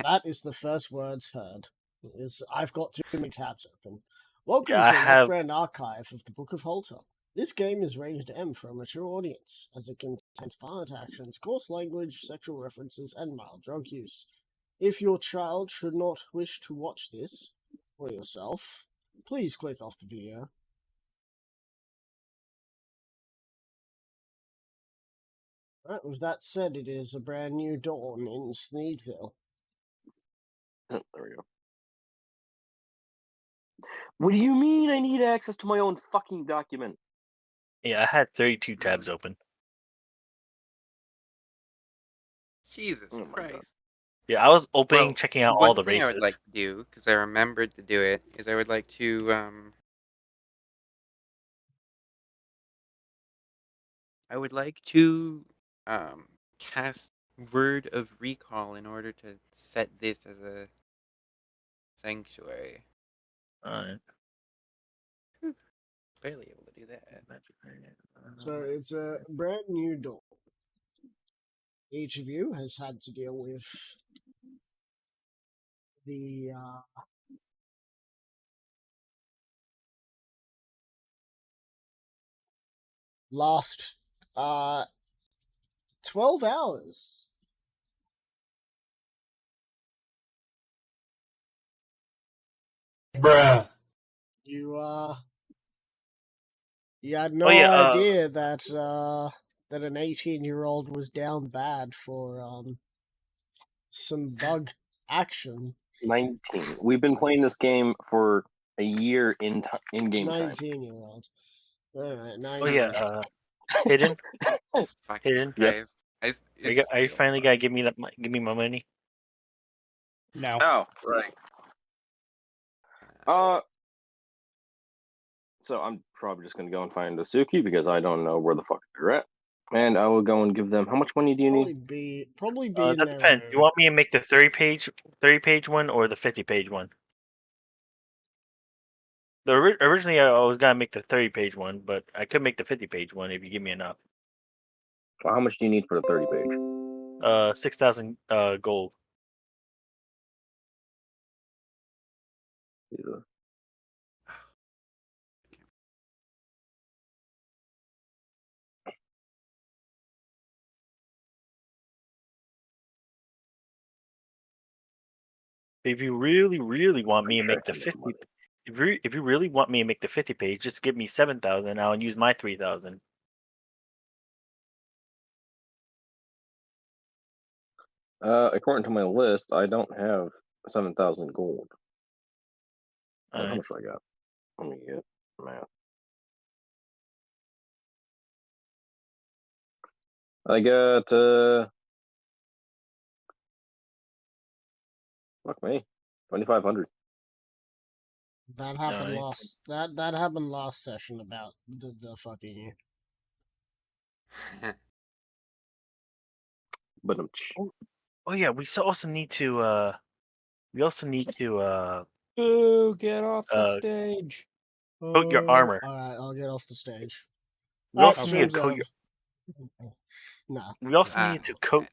That is the first words heard. I've got too many tabs open. Welcome Yeah, to the Off-Brand Archive of the Book of Halter. This game is rated M for a mature audience, as it contains violent actions, coarse language, sexual references, and mild drug use. If your child should not wish to watch this, or yourself, please click off the video. Right, with that said, it is a brand new dawn in Sneedville. Oh, there we go. What do you mean I need access to my own fucking document? Yeah, I had 32 tabs open. Jesus Oh my Christ. God. Yeah, I was opening, Well, checking out one all the thing races. I would like to do, because I remembered to do it, is I would like to cast Word of Recall in order to set this as a sanctuary. Alright. Barely able to do that. So it's a brand new dawn. Each of you has had to deal with the last 12 hours. Bruh. You had no idea that that an 18-year-old was down bad for some bug action. 19. We've been playing this game for a year in game time. 19-year-old. All right, 19. Oh yeah, Hidden. Fucking Hidden. Yes. Christ. Are you finally gonna give me my money? No. Oh, right. So I'm probably just gonna go and find Suki because I don't know where the fuck they're at, and I will go and give them. How much money do you need? Probably be in That there. depends. You want me to make the 30-page one or the 50-page one? Originally, I was gonna make the 30-page one, but I could make the 50-page one if you give me enough. Well, how much do you need for the 30-page? 6,000 gold. Yeah. If you really want me to make the 50, if you really want me to make the 50-page, just give me 7,000. I'll use my 3,000. According to my list, I don't have 7,000 gold. How much do I got? Let me get math. I got fuck me, 2,500. That happened last. That happened last session about the fucking. But Oh yeah, we also need to. Ooh, get off the stage. Coat your armor. Alright, I'll get off the stage. We also need to coat your. No. We also need to coat.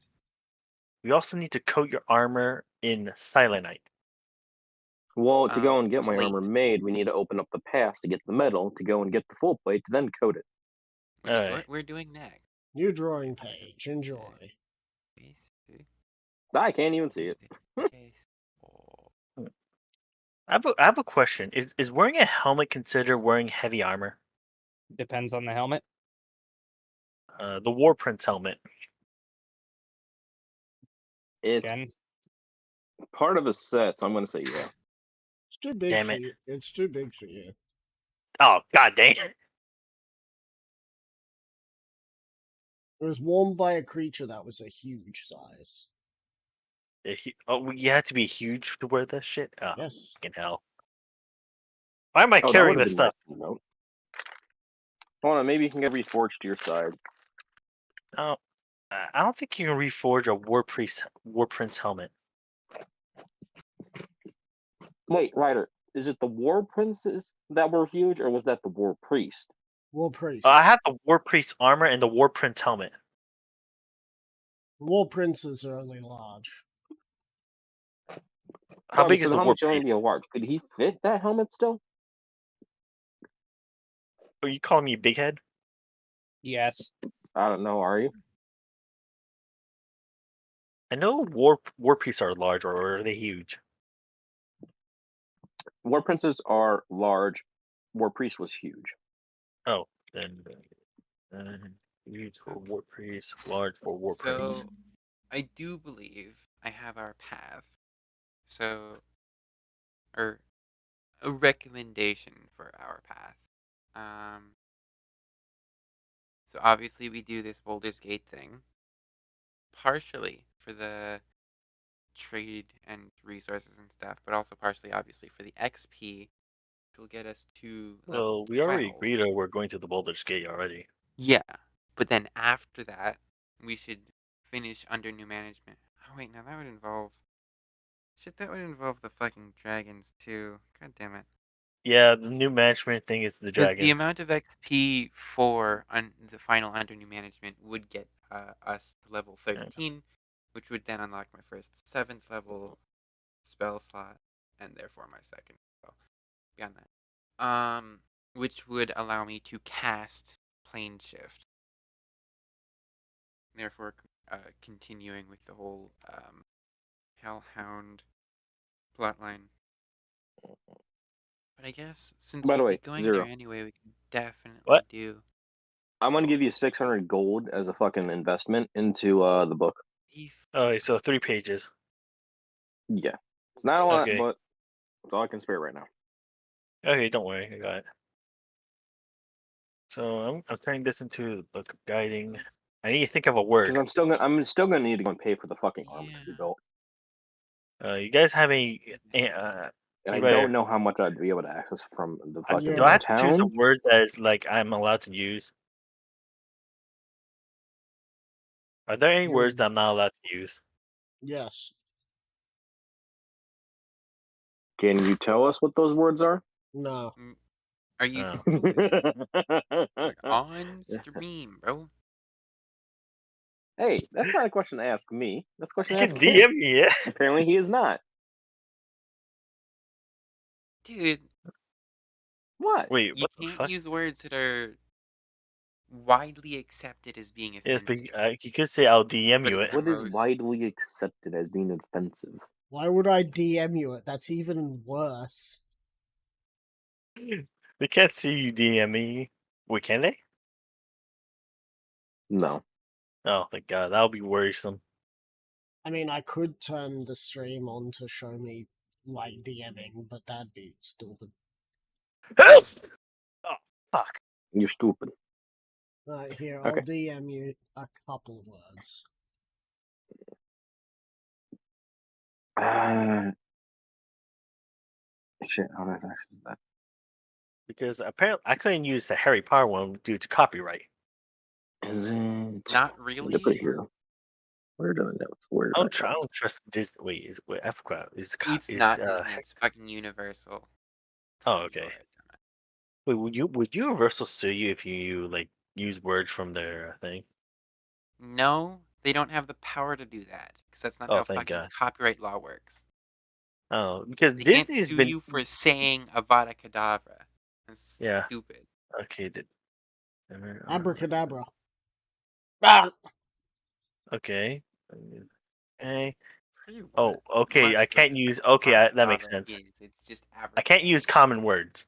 We also need to coat your armor in Silenite. Well, to go and get my armor made, we need to open up the pass to get the metal, to go and get the full plate, to then coat it. Which is what we're doing next. New drawing page. Enjoy. I can't even see it. I have a question. Is wearing a helmet considered wearing heavy armor? Depends on the helmet. The War Prince helmet. It's part of a set, so I'm going to say yeah. It's too big for you. It's too big for you. Oh, god dang it. It was worn by a creature that was a huge size. You had to be huge to wear this shit? Oh, yes. Fucking hell. Why am I carrying this stuff? Hold on, maybe you can get reforged to your side. Oh, I don't think you can reforge a War Prince helmet. Wait, Ryder, is it the War Princes that were huge, or was that the War Priest? War Priest. I have the War Priest armor and the War Prince helmet. War Princes are only large. How big so is the how warp much only piece? be a large? Could he fit that helmet still? Are you calling me big head? Yes. I don't know. Are you? I know warp piece are large, or are they huge? War princes are large. War priest was huge. Oh, then huge for Okay. warp piece, large for warp priest. So I do believe I have our path. So, or a recommendation for our path. So obviously we do this Boulder's Gate thing, partially for the trade and resources and stuff, but also partially, obviously, for the XP, which will get us to level Well, we already 12. agreed that we're going to the Baldur's Gate already. Yeah, but then after that, we should finish under new management. Oh wait, now that would involve. Shit, that would involve the fucking dragons too. God damn it. Yeah, the new management thing is the Because the dragon. amount of XP for the final under new management would get us to level 13, which would then unlock my first 7th level spell slot, and therefore my second spell. Beyond that, which would allow me to cast Plane Shift. Therefore, continuing with the whole Hellhound plotline. But I guess since By the we'd be way, going Zero. there anyway, we can definitely What? do. I'm gonna give you 600 gold as a fucking investment into the book. Oh, so 3 pages. Yeah, it's not a lot, Okay. but it's all I can spare right now. Okay, don't worry, I got it. So I'm turning this into the book of guiding. I need to think of a word. Because I'm still gonna need to go and pay for the fucking armor to be Yeah. built, You guys have any? and I Anybody- don't know how much I'd be able to access from the fucking Do I have to town. choose a word that is like I'm allowed to use? Are there any words that I'm not allowed to use? Yes. Can you tell us what those words are? No. Are you Oh. stupid? Like, on stream, bro. Hey, that's not a question to ask me. That's a question You to can ask him. DM me, yeah. Apparently, he is not. Dude, What? Wait, you what the can't fuck? use words that are widely accepted as being Yes, offensive. but you could say I'll DM But you it's it. What is gross. widely accepted as being offensive? Why would I DM you it? That's even worse. They can't see you DM me. Wait, can they? No. Oh, thank God. That would be worrisome. I mean, I could turn the stream on to show me, like, DMing, but that'd be stupid. Oh, fuck. You're stupid. Right, here, I'll Okay. DM you a couple of words. Shit, how do I access that? Because apparently I couldn't use the Harry Potter one due to copyright. Is it? Not Let me really. put it here. Where did I know? Where did I I don't trust Disney. Wait, I forgot. It's not Disney. It's fucking Universal. Oh, okay. Wait, would Universal sue you if you like use words from their thing? No, they don't have the power to do that because that's not Oh, how thank fucking God. copyright law works. Oh, because They can't Disney's sue been you for saying Avada Kedavra. That's yeah. stupid. Okay, Abracadabra. Ah! okay. Okay. Pretty Oh, okay. much I what can't use. Okay, Avada that makes Kedavra sense. is. It's just I can't use common words.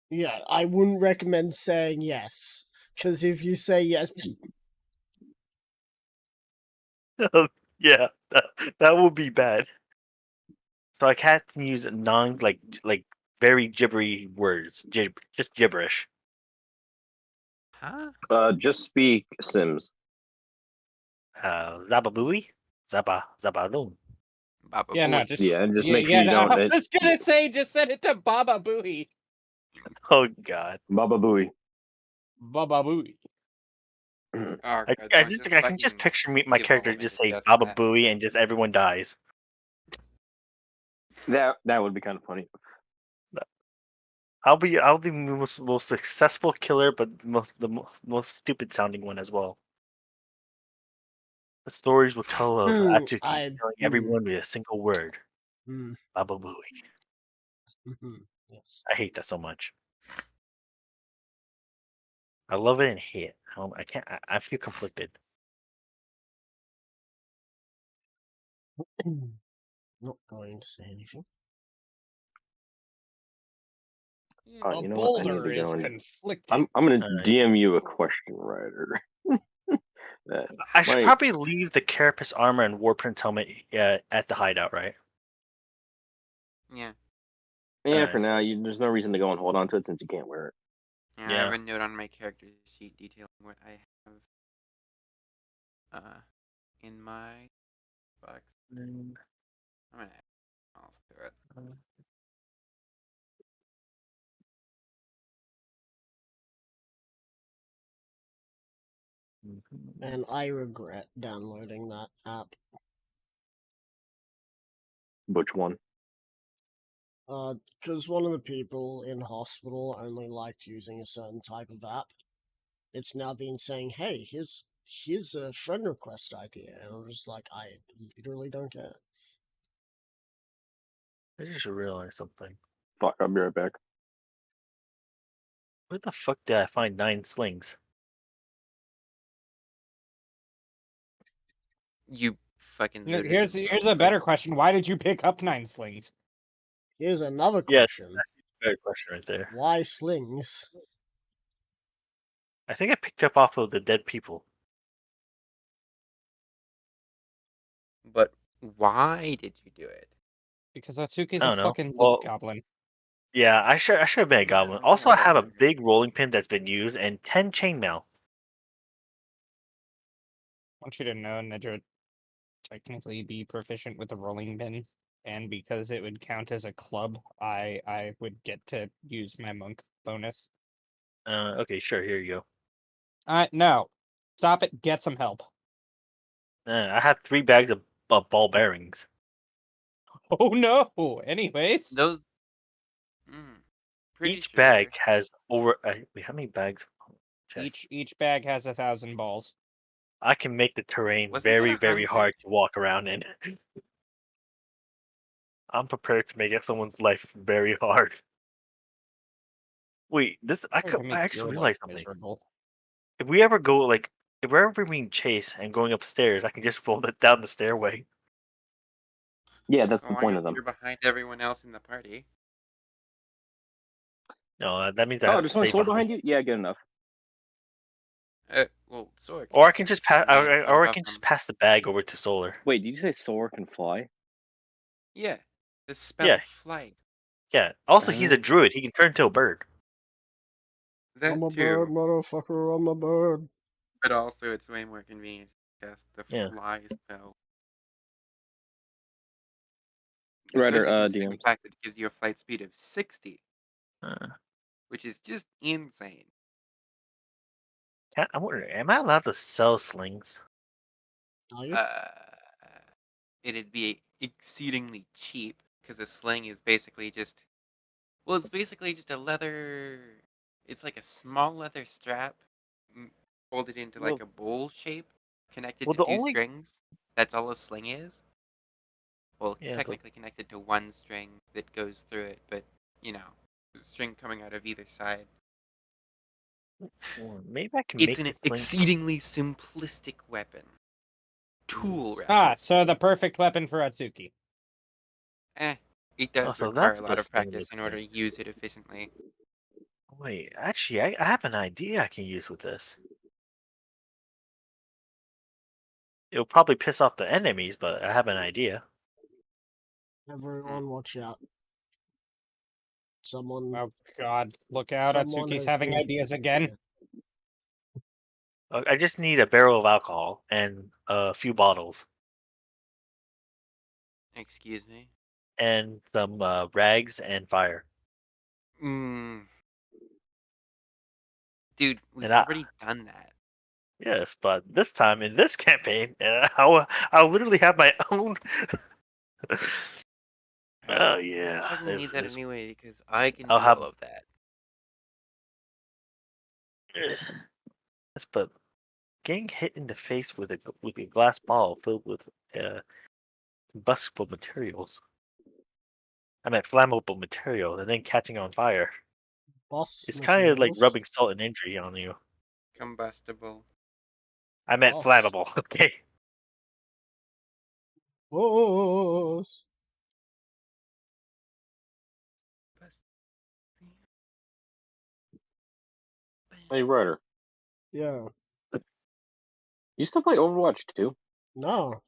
Yeah, I wouldn't recommend saying yes. Because if you say yes, Yeah, that would be bad. So I can't use like very gibbery words, just gibberish. Huh? Just speak Sims. Zababooey, Zabaloon. Baba Yeah, no, Booey. just Yeah, and just yeah, make sure yeah. you No, don't. I was gonna say, just send it to Baba Booey. Oh God. Baba Booey. Baba Booey. Oh, God, I don't can just fucking picture my give a character whole just nigga say just Baba that. Booey and just everyone dies. That would be kind of funny. I'll be the most successful killer, but the most stupid sounding one as well. The stories will tell of actually killing everyone with a single word. Hmm. Baba Booey. Yes. I hate that so much. I love it and hate it. I can't. I feel conflicted. Not going to say anything. Oh, A you know what? I need boulder to go is and conflicting. I'm gonna Alright. DM you a question writer. I should My- probably leave the carapace armor and warprint helmet at the hideout, right? Yeah. Yeah, Alright. for now, there's no reason to go and hold on to it since you can't wear it. Yeah, I Yeah. have a note on my character sheet detailing what I have in my box. Mm, I'm gonna I'll do it. mhm. And I regret downloading that app. Which one? Because one of the people in hospital only liked using a certain type of app. It's now been saying, "Hey, here's a friend request idea," and I'm just like, I literally don't care. I just realized something. Fuck, I'll be right back. Where the fuck did I find 9 slings? You fucking Look, looted here's it. here's a better question. Why did you pick up 9 slings? Here's another Yeah. question: Great question right there. why slings? I think I picked up off of the dead people. But why did you do it? Because Atsuki's I a don't know. fucking Well, goblin. yeah, I should have been a Yeah, goblin. I'm Also, not I have a goblin. big rolling pin that's been used and 10 chainmail. I want you to know Nedra technically be proficient with the rolling pin, and because it would count as a club, I would get to use my monk bonus. Okay, sure. Here you No. Stop it, get some help. go. I have 3 bags of ball bearings. Oh no! Anyways. Those pretty Each sure. bag has over. Wait, how many bags? Check. Each bag has 1,000 balls. I can make the terrain Wasn't that very, very 100? hard to walk around in. I'm prepared to make someone's life very hard. Wait, Or to I make actually your life realized something. miserable. If we ever go if we're ever being chased and going upstairs, I can just roll it down the stairway. Yeah, that's As the long point as of them. you're behind everyone else in the party. No, that means I Oh, have to there's one stay sword behind. behind you? Yeah, good enough. Well, Sora can Or I just can like just pass. land right Or I above can just them. pass the bag over to Solar. Wait, did you say Sora can fly? Yeah, the spell Yeah. flight. Yeah. Also, he's a druid. He can turn into a bird. That I'm a too, bird, motherfucker. I'm a bird. but also it's way more convenient to cast the Yeah. fly spell. Writer, Especially considering the DMs. fact that it gives you a flight speed of 60, Uh, which is just insane. I wonder, am I allowed to sell slings? Are you? Uh, it'd be exceedingly cheap because a sling is basically just it's basically just a leather. It's like a small leather strap folded into like Well, a bowl shape, connected well, to the 2 only strings. That's all a sling is. Well, yeah, but technically connected to 1 string that goes through it, but string coming out of either side. maybe I can It's make an the sling. exceedingly simplistic weapon. Tool, Yes. rather. So the perfect weapon for Atsuki. It Oh, does so require that's a what a lot of sling practice looks in order like. to use it efficiently. Wait, actually, I have an idea I can use with this. It'll probably piss off the enemies, but I have an idea. Everyone, watch out. Someone. Oh god, look out, Someone Atsuki's has having been. ideas again. I just need a barrel of alcohol and a few bottles Excuse me? and some rags and fire. Mm. Dude, we've And already done that. yes, but this time in this campaign, I'll literally have my own. Oh yeah, I probably need that it's- anyway because I can I'll do have. all of that. Yes, but getting hit in the face with a glass ball filled with combustible materials. I meant flammable material and then catching on fire. Boss It's kind of like materials. rubbing salt and injury on you. Combustible. I meant Boss. flammable. Okay. Boss. Hey, Ryder, Yeah. you still play Overwatch 2? No.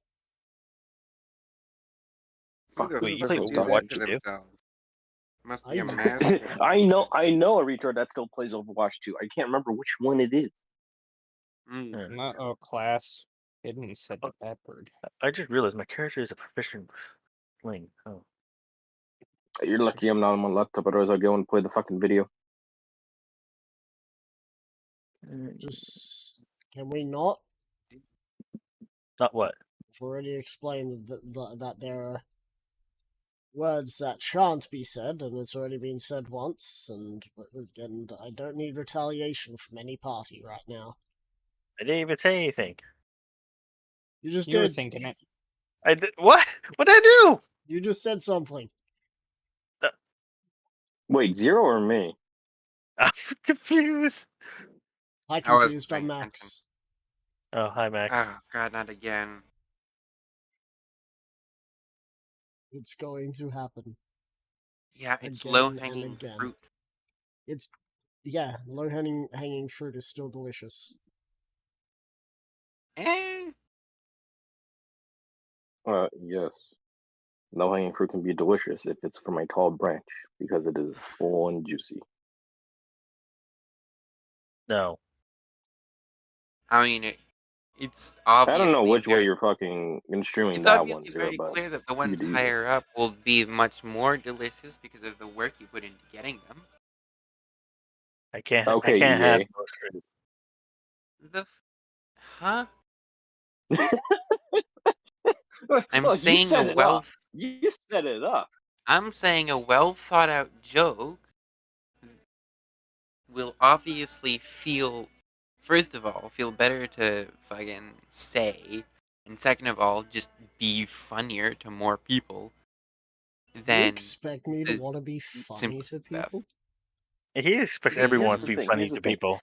Who Fuck, the Wait, you fuck play would do that Overwatch to too? themselves? Must be a I- masochist. I know a retard that still plays Overwatch 2. I can't remember which one it is. Mm. Yeah. Uh-oh, class. Hidden said to that bird. I just realized my character is a proficient with sling. Oh. You're lucky I'm not on my laptop, otherwise I'd go and play the fucking video. Just can we not? Not what? I've already explained that there are words that shan't be said, and it's already been said once, and I don't need retaliation from any party right now. I didn't even say anything. You just You were did. thinking it. I did what? What did I do? You just said something. Wait, Zero or me? I'm confused. I I was confused on paying Max. Oh, hi Max. Oh god, not again. It's going to happen. Yeah, it's Again low and hanging again. fruit. It's low hanging fruit is still delicious. Eh. Yes. Low-hanging fruit can be delicious if it's from a tall branch, because it is full and juicy. No. I mean, it's I obviously don't know which way very, you're fucking construing it's that one, obviously Zero, very but clear that the you ones do you. higher up will be much more delicious because of the work you put into getting them. I can't Okay, have EA. most fruit. Huh? I'm Look, you saying a set it well up. You set it up. I'm saying a well thought out joke will obviously first of all, feel better to fucking say, and second of all, just be funnier to more people You than expect me to the want to be funny simple to stuff. people? He expects Here's everyone the to be thing. funny Here's the to thing. people.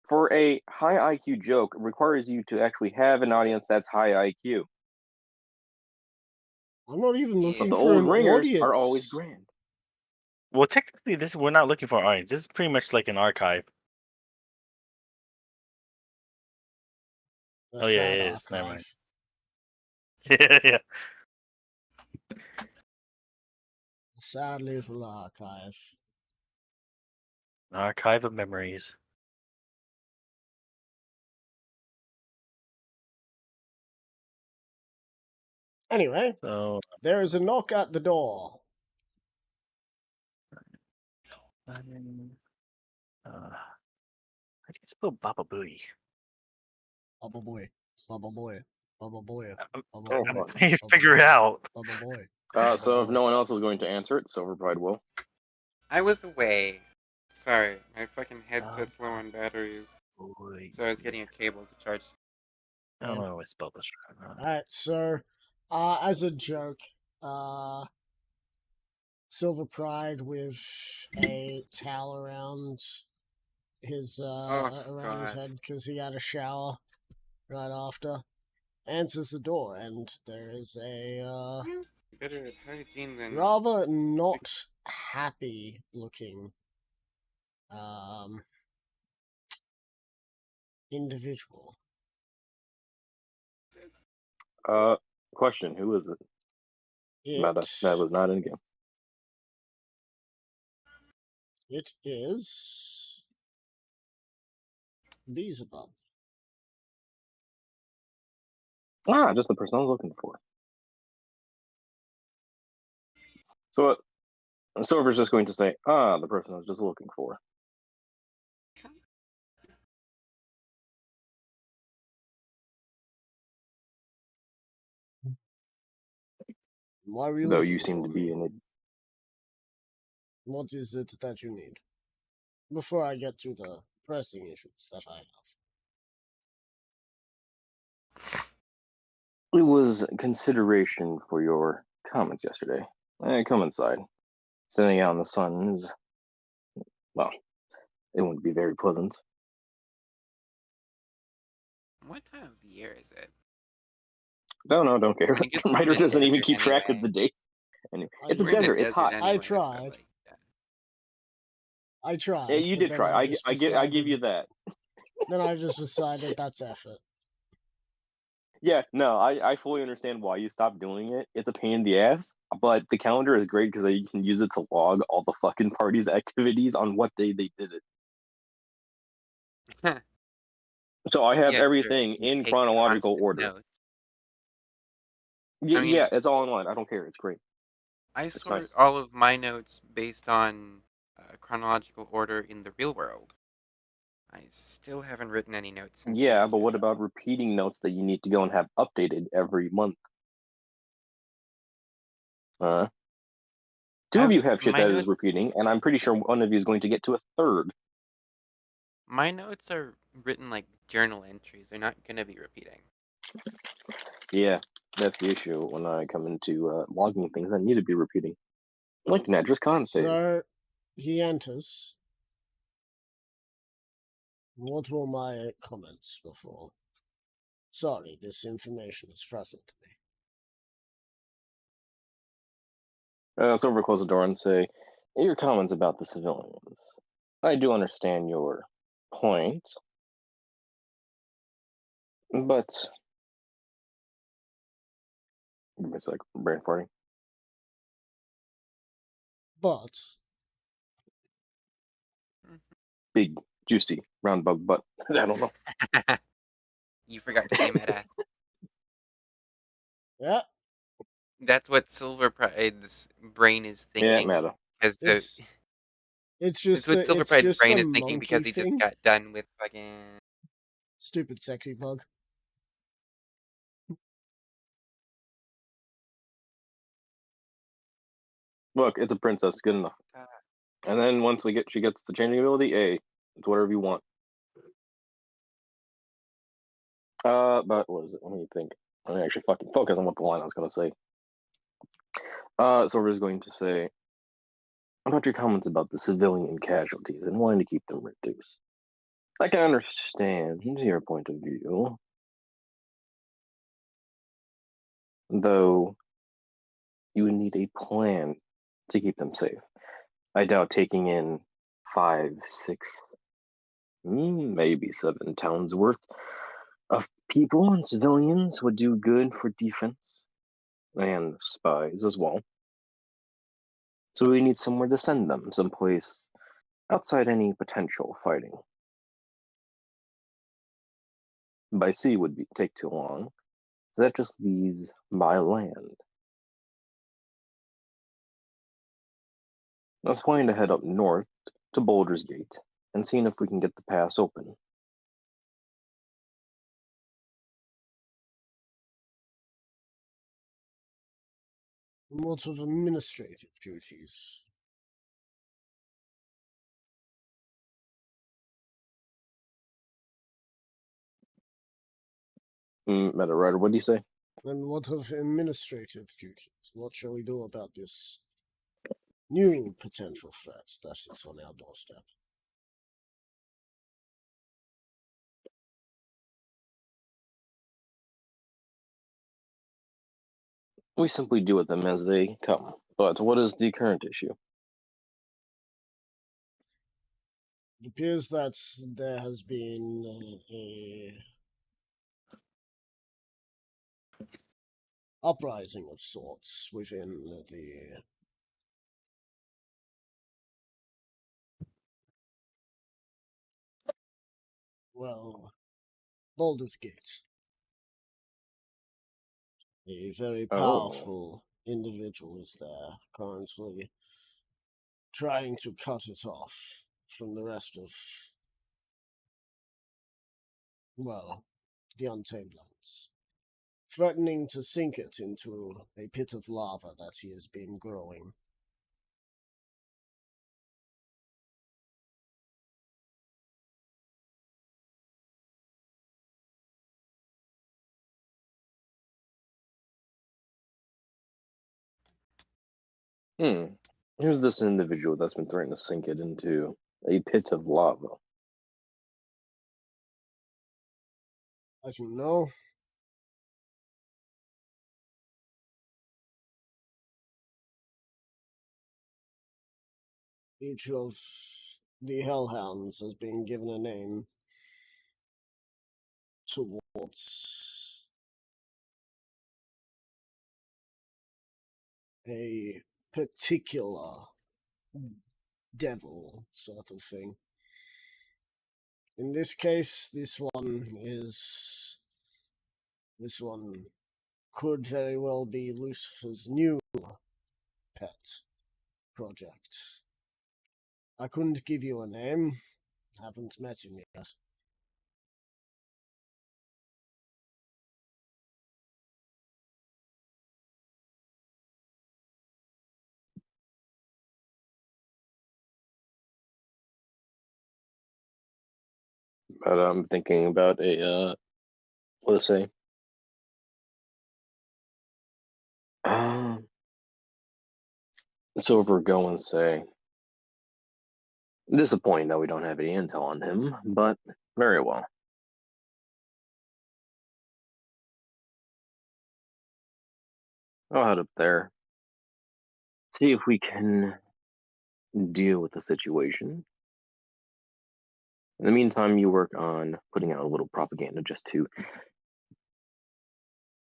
For a high IQ joke, it requires you to actually have an audience that's high IQ. I'm not even But looking the for old an ringers audience. are always grand. Well, technically, we're not looking for an audience. This is pretty much like an archive. A Oh yeah, sad it is. Never mind. archive. Yeah. A sad little archive. An archive of memories. Anyway, So, there is a knock at the door. how do you spell Baba Booey? Bubba boy. Bubba boy. Bubba boy. I'm Bubba Oh, boy. fuck. trying to Bubba figure it boy. out. Bubba boy. So if no one else is going to answer it, Silverpride will. I was away. Sorry, my fucking headset's low on batteries, Boy. so I was getting a cable to charge. I don't know how to spell this. Alright, so, as a joke, Silver Pride with a towel around his God. head because he had a shower right after, answers the door, and there is a Better at hygiene than rather not happy looking individual. Question: who is it? It That was not in game. it is Beelzebub. Just the person I was looking for. So Silver's just going to say, the person I was just looking for. Why are you Though looking you seem for to be me? in it. What is it that you need? Before I get to the pressing issues that I have. It was consideration for your comments yesterday. Come inside. Sitting out in the sun is, well, it wouldn't be very pleasant. What time of the year is it? Don't care. I mean, I guess The we're writer in a doesn't even desert keep track of anyway. the date. Anyway, I it's a We're We're in the desert. It's desert hot. anyway. I so, tried. like, yeah. I tried. Yeah, you but did then try. I just I decided, give you that. Then I just decided that's effort. Yeah, no, I fully understand why you stopped doing it. It's a pain in the ass, but the calendar is great because you can use it to log all the fucking party's activities on what day they did it. So I have Yeah, sure. everything If you in take chronological constant order. notes. Yeah, I mean, yeah, it's all online. I don't care. It's great. I It's sort nice. all of my notes based on chronological order in the real world. I still haven't written any notes since Yeah, the. but what about repeating notes that you need to go and have updated every month? Two of you have shit my that is notes. repeating, and I'm pretty sure one of you is going to get to a third. My notes are written like journal entries. They're not gonna be repeating. Yeah, that's the issue when I come into logging things that need to be repeating. Like Nedra's con saves. So he enters. What were my comments before? Sorry, this information is frozen to me. Silver close the door and say, your comments about the civilians. I do understand your point, but give me a sec, brain farting. But Big, juicy, round bug butt. I don't know. You forgot to say meta. yeah, That's what Silver Pride's brain is Yeah, thinking. meta. Because it's it's just what the Silver it's Pride's just brain the is thinking monkey because he just thing. got done with fucking. Stupid sexy bug. Look, it's a princess, good enough. And then once she gets the changing ability, hey, it's whatever you want. But what is it? Let me think. Let me actually fucking focus on what the line I was gonna say. Silver is going to say about your comments about the civilian casualties and wanting to keep them reduced. I can understand your point of view, though you would need a plan to keep them safe. I doubt taking in 5, 6, maybe 7 towns worth of people and civilians would do good for defense and spies as well. So we need somewhere to send them, someplace outside any potential fighting. By sea would take too long. That just leaves by land. I was planning to head up north to Boulder's Gate and seeing if we can get the pass open. What of administrative duties? Meta Rider, what do you say? And what of administrative duties? What shall we do about this new potential threat that is on our doorstep? We simply deal with them as they come. But what is the current issue? It appears that there has been a uprising of sorts within the Baldur's Gate. A very powerful individual is there currently trying to cut it off from the rest of, the Untamed Lands, threatening to sink it into a pit of lava that he has been growing. Here's this individual that's been threatening to sink it into a pit of lava. As you know, each of the Hellhounds has been given a name towards a particular devil sort of thing. In this case, this one could very well be Lucifer's new pet project. I couldn't give you a name, haven't met him yet. But I'm thinking about what to say. So if we're going to say, disappointing that we don't have any intel on him, but very well. I'll head up there, see if we can deal with the situation. In the meantime, you work on putting out a little propaganda just to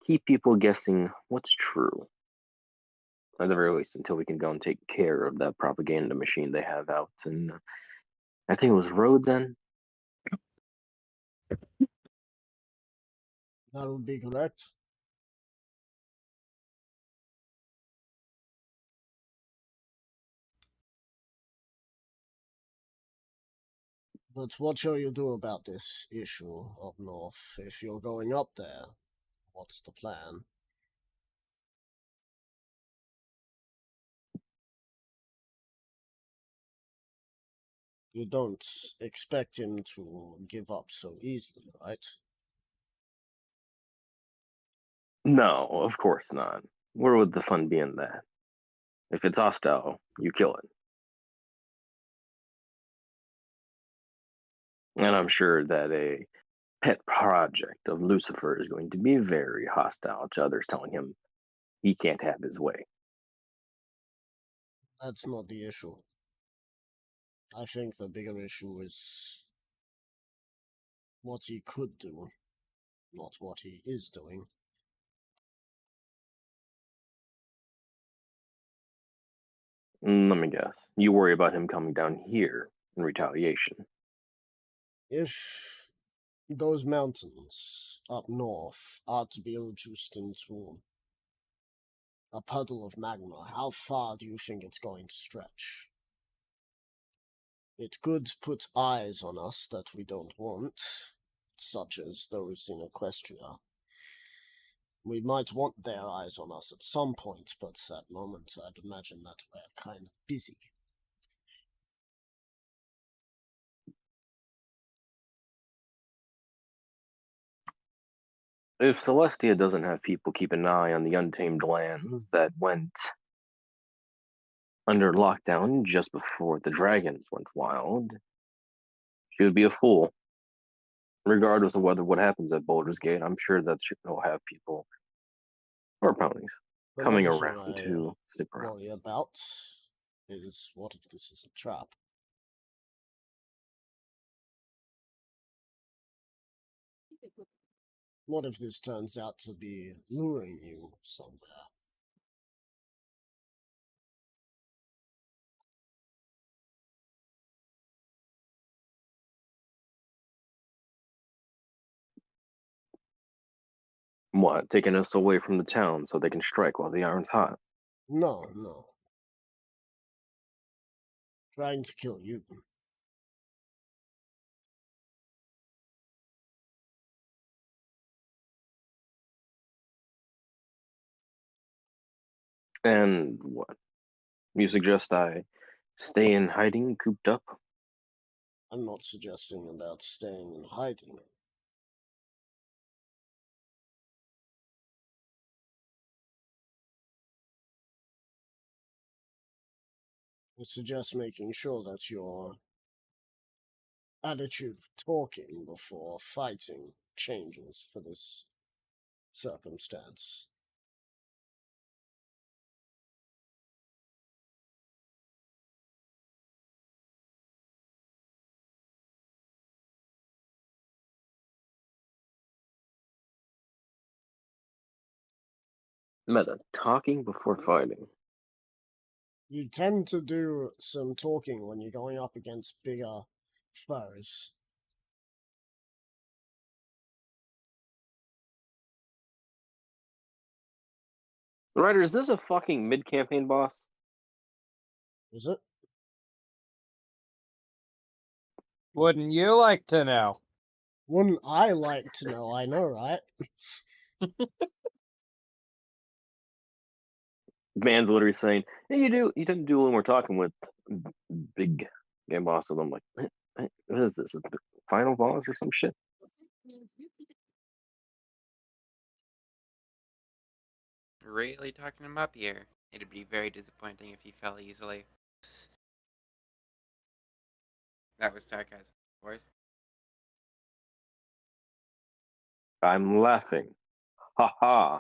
keep people guessing what's true. At the very least, until we can go and take care of that propaganda machine they have out in, I think it was Rhodes End. That would be correct. But what shall you do about this issue up north? If you're going up there, what's the plan? You don't expect him to give up so easily, right? No, of course not. Where would the fun be in that? If it's hostile, you kill it. And I'm sure that a pet project of Lucifer is going to be very hostile to others telling him he can't have his way. That's not the issue. I think the bigger issue is what he could do, not what he is doing. Let me guess. You worry about him coming down here in retaliation. If those mountains up north are to be reduced into a puddle of magma, how far do you think it's going to stretch? It could put eyes on us that we don't want, such as those in Equestria. We might want their eyes on us at some point, but at that moment I'd imagine that we're kind of busy. If Celestia doesn't have people keep an eye on the untamed lands that went under lockdown just before the dragons went wild, she would be a fool. Regardless of what happens at Boulder's Gate, I'm sure that she'll have people or ponies But coming another thing around I to stick around. worry about is what if this is a trap? What if this turns out to be luring you somewhere? What, taking us away from the town so they can strike while the iron's hot? No, no. Trying to kill you. And what? You suggest I stay in hiding, cooped up? I'm not suggesting about staying in hiding. I suggest making sure that your attitude of talking before fighting changes for this circumstance. Meta, talking before fighting. You tend to do some talking when you're going up against bigger foes. Ryder, is this a fucking mid-campaign boss? Is it? Wouldn't you like to know? Wouldn't I like to know? I know, right? Man's literally saying, "Hey, you tend to do a little more talking with big game boss." And I'm like, what is this? The final boss or some shit? Really talking him up here. It'd be very disappointing if he fell easily. That was sarcasm, of course. I'm laughing. Ha ha.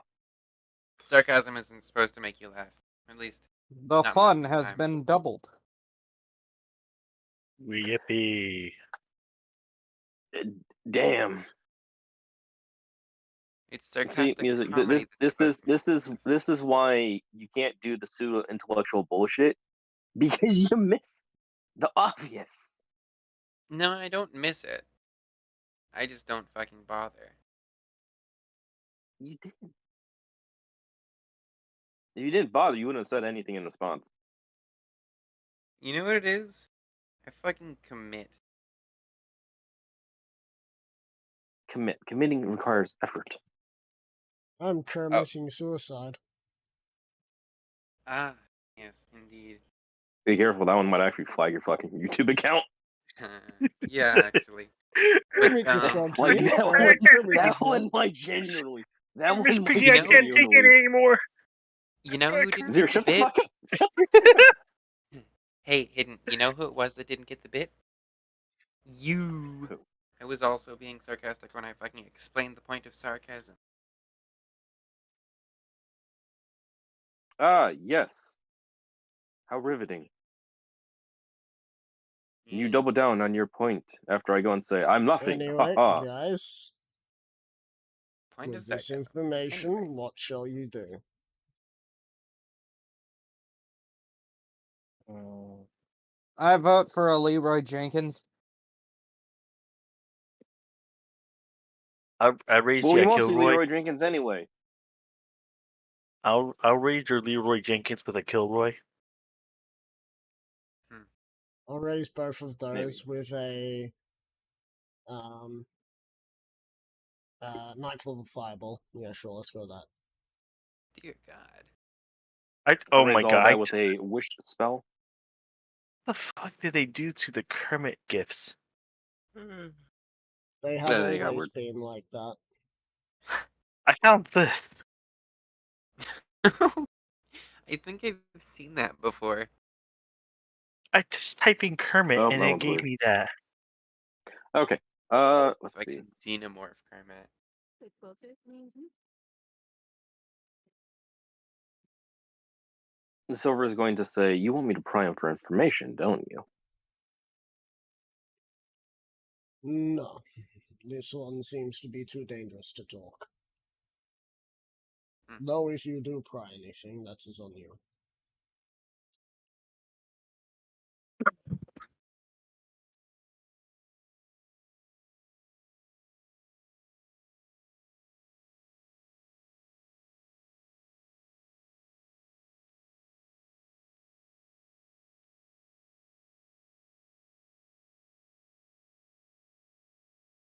Sarcasm isn't supposed to make you laugh. At least, The not most fun of the has time. been doubled. Yippee. Damn. It's See, sarcastic music. comedy that's supposed to make This is why you can't do the pseudo intellectual bullshit because you miss the obvious. No, I don't miss it. I just don't fucking bother. You didn't. If you didn't bother, you wouldn't have said anything in response. You know what it is? I fucking commit. Committing requires effort. I'm committing suicide. Ah, yes, indeed. Be careful, that one might actually flag your fucking YouTube account. Yeah, actually. Kermit the um, Frog Like here. that Kermit the that Frog. one might genuinely. That Miss one Piggy, might I know- can't take it anymore. You know who didn't Zero, get the shut the bit? fuck up. Hey, Hidden, you know who it was that didn't get the bit? You. Who? I was also being sarcastic when I fucking explained the point of sarcasm. Ah, yes. How riveting. You Yeah. double down on your point after I go and say, I'm laughing. Ha Anyway, ha. guys, Point of with this sarcasm. information, Anyway. what shall you do? I vote for a Leroy Jenkins. I raised Well, you we a mostly Kilroy. Leroy Jenkins anyway. I'll raise your Leroy Jenkins with a Kilroy. I'll raise both of Maybe. those with a ninth level fireball. Yeah, sure, let's go with that. Dear God. Oh Raise my all god! that with a wish spell. What the fuck did they do to the Kermit gifts? They have Yeah, they got always weird. been like that. I found this. I think I've seen that before. I just typed in Kermit Oh, and that it one's gave weird. me that. Okay. It's Let's see. fucking xenomorph Kermit. The Silver is going to say, you want me to pry him for information, don't you? No, this one seems to be too dangerous to talk. Hmm. Though if you do pry anything, that is on you.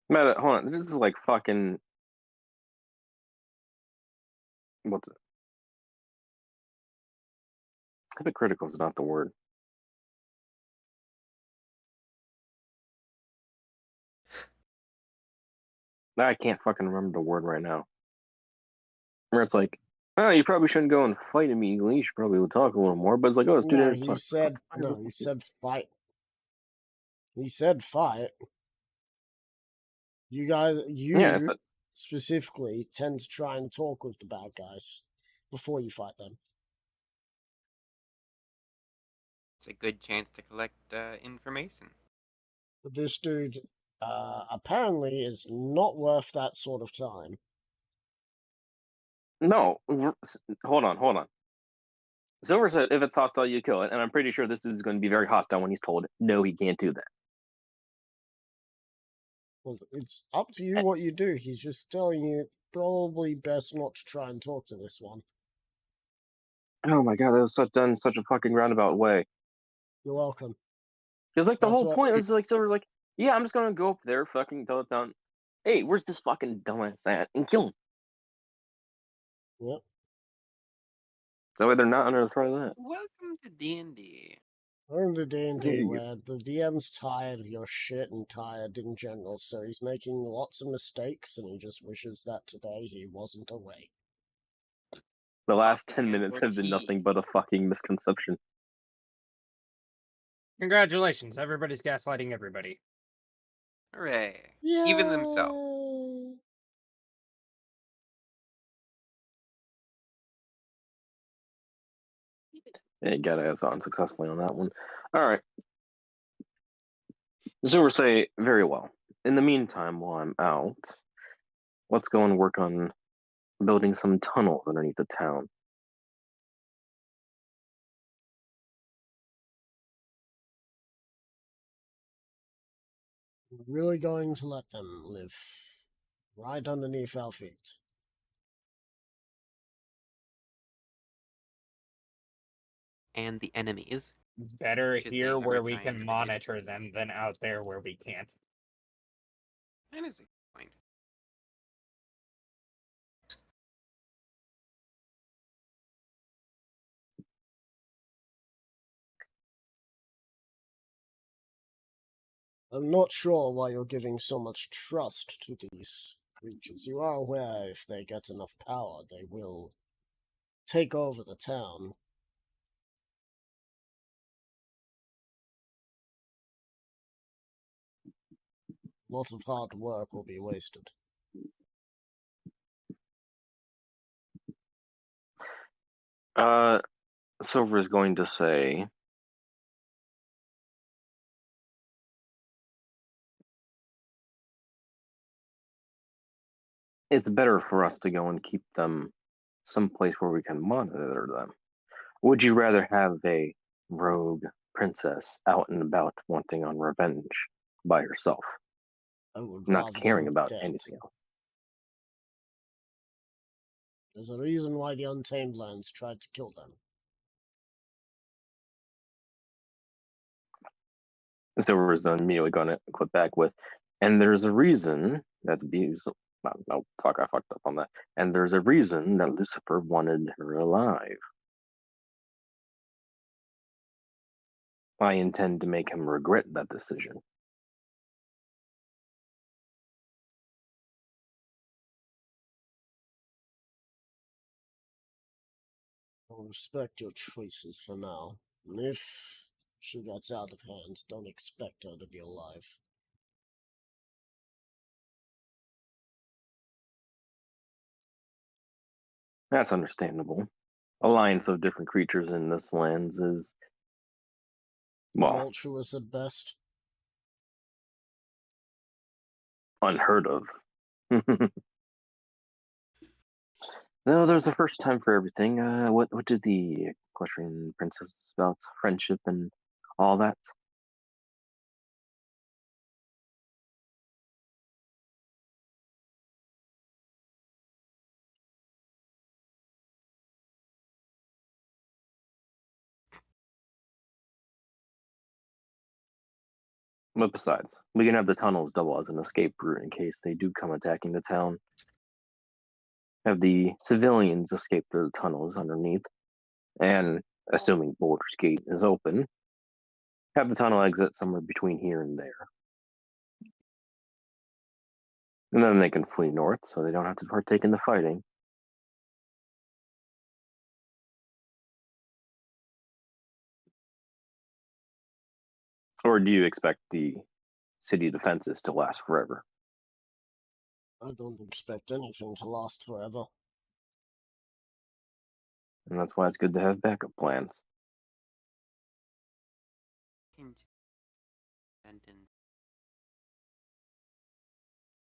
Matt, hold on. This is like fucking. What's it? Hypocritical is not the word. I can't fucking remember the word right now. Where it's like, Oh, you probably shouldn't go and fight immediately. You should probably talk a little more. But it's like, oh, it's 2 No, days. he said fight. He said fight. You guys, Yeah, specifically tend to try and talk with the bad guys before you fight them. It's a good chance to collect information. But this dude apparently is not worth that sort of time. no. Hold on. Silver said if it's hostile, you kill it, and I'm pretty sure this is going to be very hostile when he's told no, he can't do that. Well, it's up to you what you do. He's just telling you probably best not to try and talk to this one. Oh my god, that was done in such a fucking roundabout way. You're welcome. Because like the That's whole what- point was like Silver's like, yeah, I'm just gonna go up there, fucking tell it down. Hey, where's this fucking dumbass at? And kill him. Yep. That way they're not under the threat of that. Welcome to D&D. We're in the D&D Yeah. where the DM's tired of your shit and tired in general, so he's making lots of mistakes and he just wishes that today he wasn't away. The last Coffee 10 minutes and/or have been tea. nothing but a fucking misconception. Congratulations, everybody's gaslighting everybody. Hooray. Yeah. Even themselves. Yeah, you got us on successfully on that one. Alright. Silver say, very well. In the meantime, while I'm out, let's go and work on building some tunnels underneath the town. We're really going to let them live right underneath our feet. And the enemies. Better Should they here ever where we try can and invade. monitor them than out there where we can't. That is a good point. I'm not sure why you're giving so much trust to these creatures. You are aware if they get enough power, they will take over the town. Lots of hard work will be wasted. Silver is going to say, it's better for us to go and keep them someplace where we can monitor them. Would you rather have a rogue princess out and about wanting on revenge by herself, I would not rather caring them about dead. anything else? There's a reason why the Untamed Lands tried to kill them. Silver is then immediately going to quit back with, and there's a reason that no, fuck, I fucked up on that. And there's a reason that Lucifer wanted her alive. I intend to make him regret that decision. I'll respect your choices for now. And if she gets out of hand, don't expect her to be alive. That's understandable. Alliance of different creatures in this lands is, well, Tumultuous at best. unheard of. No, there's a first time for everything. What did the Equestrian Princess about friendship and all that? But besides, we can have the tunnels double as an escape route in case they do come attacking the town. Have the civilians escape through the tunnels underneath, and assuming Boulder's Gate is open, have the tunnel exit somewhere between here and there. And then they can flee north so they don't have to partake in the fighting. Or do you expect the city defenses to last forever? I don't expect anything to last forever. And that's why it's good to have backup plans.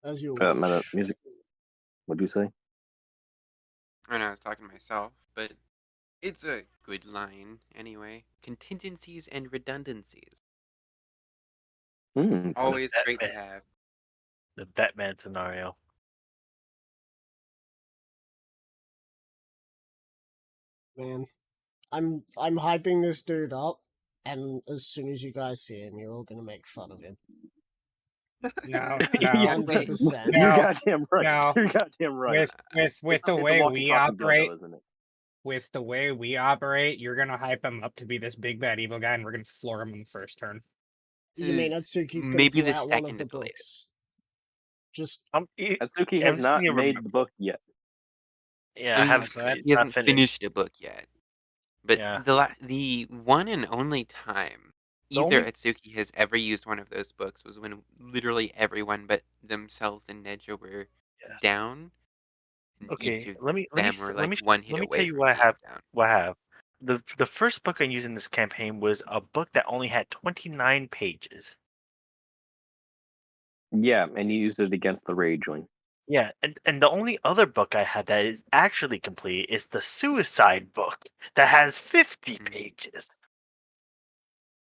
As you Meta wish. music. What'd you say? I know I was talking to myself, but it's a good line anyway. Contingencies and redundancies. Always great to have. The Batman scenario. Man, I'm hyping this dude up, and as soon as you guys see him, you're all gonna make fun of him. No, Yeah. no, 100%. No, You're goddamn right. no. You're goddamn right. With the It's a way we walkie-talkie operate, dildo, isn't it? with the way we operate, you're gonna hype him up to be this big bad evil guy, and we're gonna floor him in the first turn. You mean Atsuki's gonna Maybe pull the out one of second the at the latest. books? Just Atsuki I'm has just not gonna made remember- the book yet. Yeah, I I mean, have. so that- It's He not hasn't finished a book yet. But Yeah. the one and only time The either only- Atsuki has ever used one of those books was when literally everyone but themselves and Neja were Yes. down. And Okay, each of let me them were like let me one hit let me away tell you from what I being have. down. What I have. The first book I used in this campaign was a book that only had 29 pages. Yeah, and you used it against the Rageling. Yeah, and the only other book I had that is actually complete is the Suicide book that has 50 pages.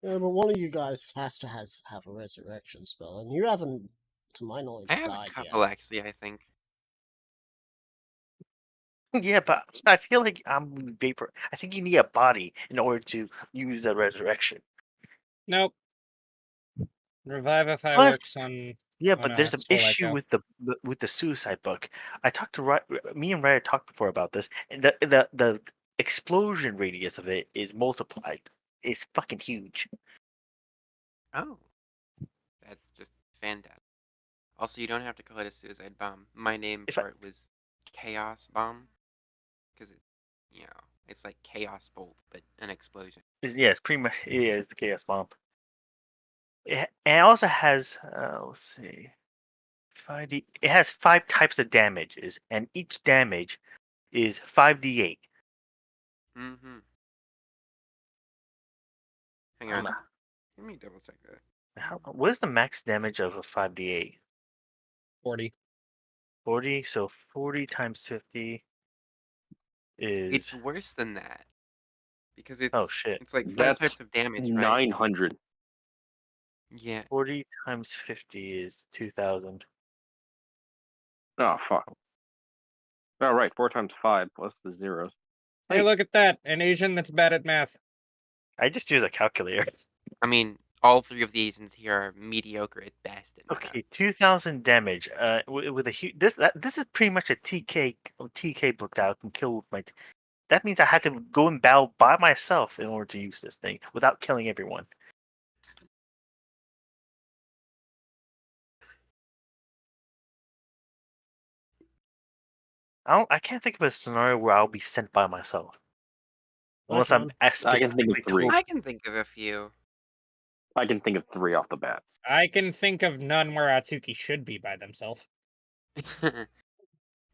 yeah, but one of you guys has to have a resurrection spell, and you haven't, to my knowledge, I have a died couple yet. actually, I think. Yeah, but I feel like I'm vapor. I think you need a body in order to use the resurrection. Nope. Revivify Plus- works on. Yeah, Oh, but no, there's an that's Soul issue Echo. with the Suicide book. I talked to me and Ryder talked before about this, and the explosion radius of it is multiplied. It's fucking huge. Oh. That's just fantastic. Also, you don't have to call it a suicide bomb. My name If for it was Chaos Bomb. Because it's like Chaos Bolt, but an explosion. Yeah, it's pretty much the Chaos Bomb. And it also has let's see, 5D. It has 5 types of damages, and each damage is 5d8. Mm-hmm. Hang Um, on. Let me double check that. What is the max damage of a 5d8? 40. 40. So 40 times 50 is. It's worse than that. Because it's Oh shit! it's like 5 That's types of damage, right? 900. Yeah. 40 times 50 is 2,000. Oh, fuck. All right, 4 times 5 plus the zeros. Hey, look at that! An Asian that's bad at math. I just use a calculator. I mean, all 3 of the agents here are mediocre at best at math. Okay, 2,000 damage. With a huge. This is pretty much a TK book that I can kill with my. That means I had to go and battle by myself in order to use this thing without killing everyone. I can't think of a scenario where I'll be sent by myself. Unless I'm can. I can think of specifically 3. told. I can think of a few. I can think of 3 off the bat. I can think of none where Atsuki should be by themselves.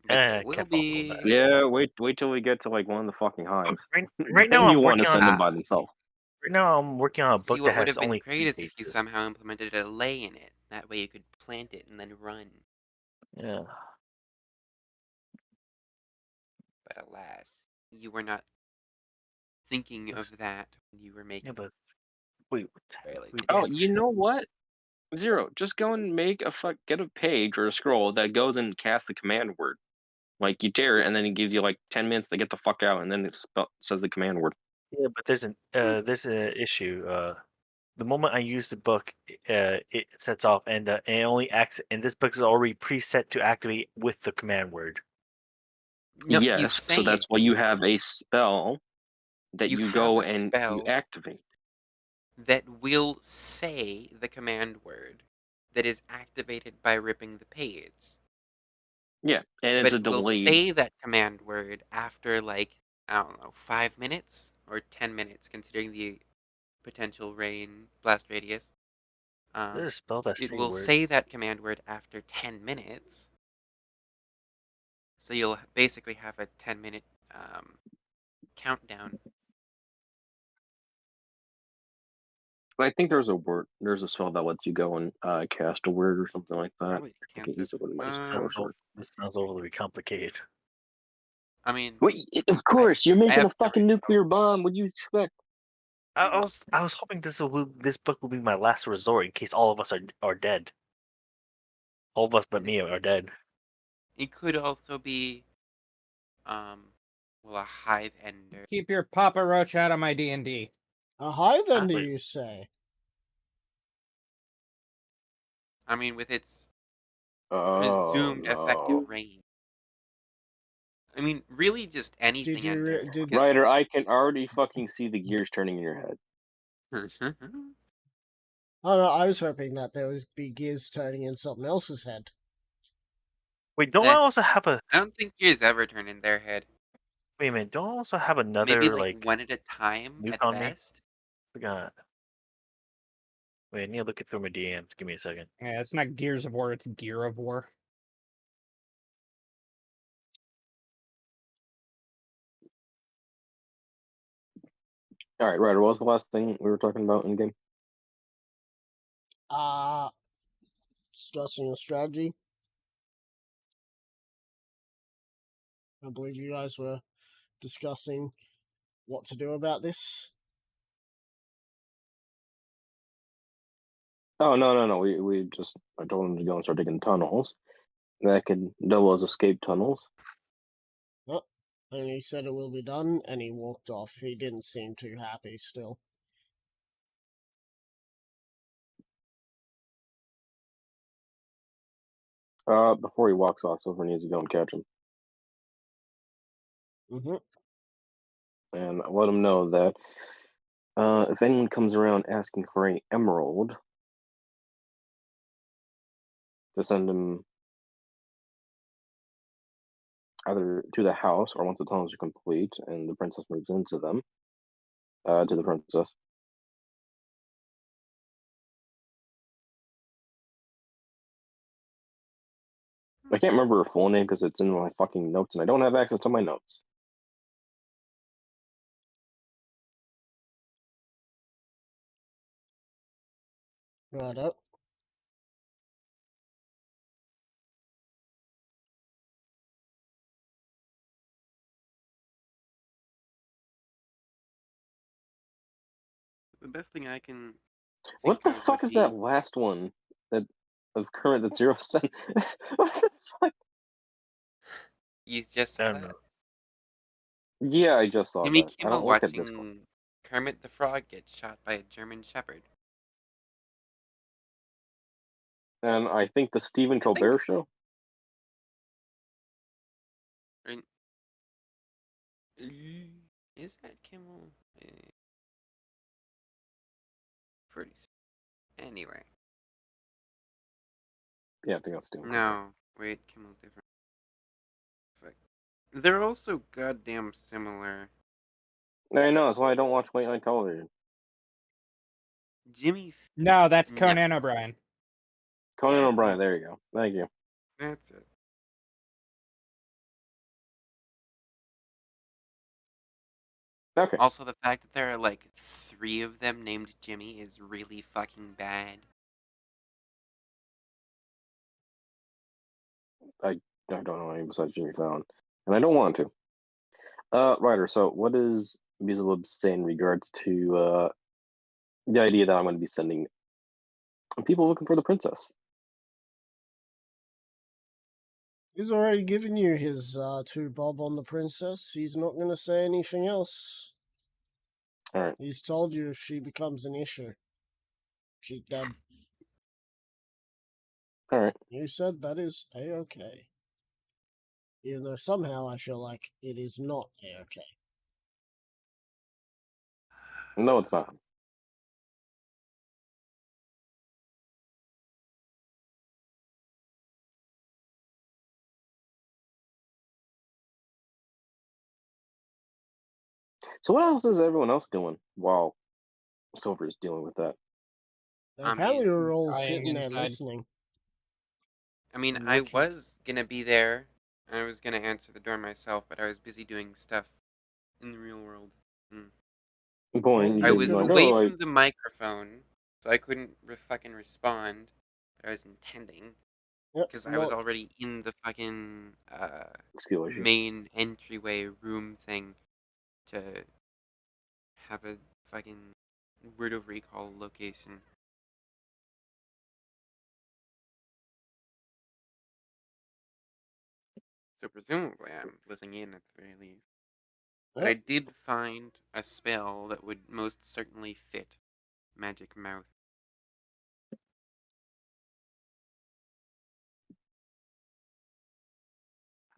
But they will Can't follow be. that. Yeah, wait till we get to like one of the fucking hives. Right now Then you I'm want to working send on. them by themselves. Right now I'm working on a See, book what that would has have been only great 3 is if you pages. somehow implemented a delay in it. That way you could plant it and then run. Yeah. But alas, you were not thinking of that when you were making. Yeah, but wait. Very late wait, Oh, wait. you know what? Zero. Just go and make get a page or a scroll that goes and cast the command word. Like you tear it, and then it gives you like 10 minutes to get the fuck out, and then it says the command word. Yeah, but there's an issue. The moment I use the book, it sets off, and it only acts. And this book is already preset to activate with the command word. No, he's Yes, so saying that's why you have a spell that You you have go a and you spell. activate. that will say the command word that is activated by ripping the page. Yeah, and it's But a it will delayed. say that command word after, like, I don't know, 5 minutes or 10 minutes, considering the potential rain blast radius. There's a spell that it say will words. say that command word after 10 minutes. So you'll basically have a 10-minute countdown. But I think there's a spell that lets you go and cast a word or something like that. Probably I can't can use it with my Sounds sword. this sounds overly complicated. I mean, Wait, of course, you're making have a to fucking read nuclear bomb. What do you expect? I was hoping this book will be my last resort in case all of us are dead. All of us but me are dead. it could also be, well, a hive ender. Keep your Papa Roach out of my D&D. A hive ender, Wait. you say? I mean, with its Oh presumed no. effective range. I mean, really, just anything you re- ender. did- Ryder, I can already fucking see the gears turning in your head. Oh no, I was hoping that there was be gears turning in something else's head. Wait, don't Eh. I also have a I don't think gears ever turn in their head. wait a minute? Don't I also have another Maybe like one at a time nuke at on me? best. Forgot. Wait, I need to look it through my DMs. Give me a second. Yeah, it's not Gears of War, it's Gear of War. All right, Ryder, what was the last thing we were talking about in game? Discussing a strategy. I believe you guys were discussing what to do about this. Oh no. We just I told him to go and start digging tunnels that could double as escape tunnels. Oh, and he said it will be done, and he walked off. He didn't seem too happy still. Before he walks off, Silver needs to go and catch him Mm-hmm. and let him know that if anyone comes around asking for any emerald, to send him either to the house or once the tunnels are complete and the princess moves into them, to the princess. I can't remember her full name because it's in my fucking notes and I don't have access to my notes. Right up. The best thing I can What think the of fuck would is be that last one that of current that 0 cent? What the fuck? you just I saw don't that. know. Yeah, I just saw Jimmy that. I Kimmel don't look at Discord. watching Kermit the Frog get shot by a German Shepherd. And I think the Stephen I think- Colbert show. Is that Kimmel? Pretty. Anyway. Yeah, I think that's Stephen Colbert. No, wait, Kimmel's different. Fuck. They're also goddamn similar. I know, that's why I don't watch late night television. Jimmy. No, that's No. Conan O'Brien. Conan God O'Brien, damn. there you go. Thank you. That's it. Okay. Also, the fact that there are like 3 of them named Jimmy is really fucking bad. I don't know any besides Jimmy Fallon. And I don't want to. Ryder, so what does Beelzebub say in regards to the idea that I'm going to be sending people looking for the princess? He's already given you his 2 bob on the princess. He's not going to say anything else. Alright. He's told you if she becomes an issue, she's dead. Alright. You said that is A-okay. Even though somehow I feel like it is not A-okay. No, it's not. So what else is everyone else doing while Silver is dealing with that? Apparently, we were all dying sitting there inside. listening. I mean, I Looking- was gonna be there. I was gonna answer the door myself, but I was busy doing stuff in the real world. Going, you You I did was could've- like, away oh, I from the microphone, so I couldn't fucking respond. But I was intending, Yep, because I was well, already in the fucking skill issue. main entryway room thing to have a fucking word of recall location. So presumably I'm listening in at the very least. But I Yep. did find a spell that would most certainly fit Magic Mouth.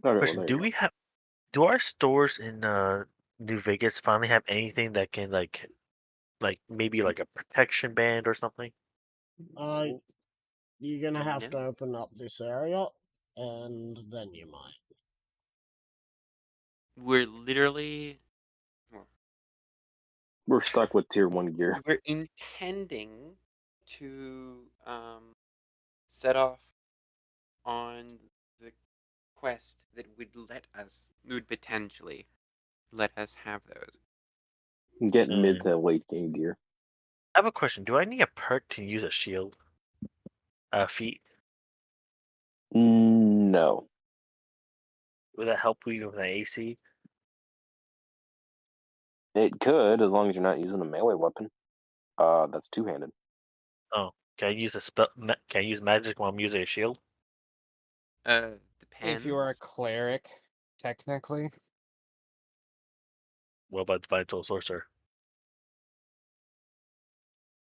All right, well, Question: there Do you go. we have? Do our stores in New Vegas finally have anything that can like maybe like a protection band or something? You're gonna have to No. open up this area, and then you might. We're literally We're stuck with tier 1 gear. we're intending to set off on the quest that would potentially let us have those. Get mid Mm. to late game gear. I have a question. Do I need a perk to use a shield? Feet. No. Would that help you with an AC? It could, as long as you're not using a melee weapon. That's two-handed. Oh, can I use a spell? Can I use magic while I'm using a shield? Depends. If you are a cleric, technically. What about Divine Soul Sorcerer?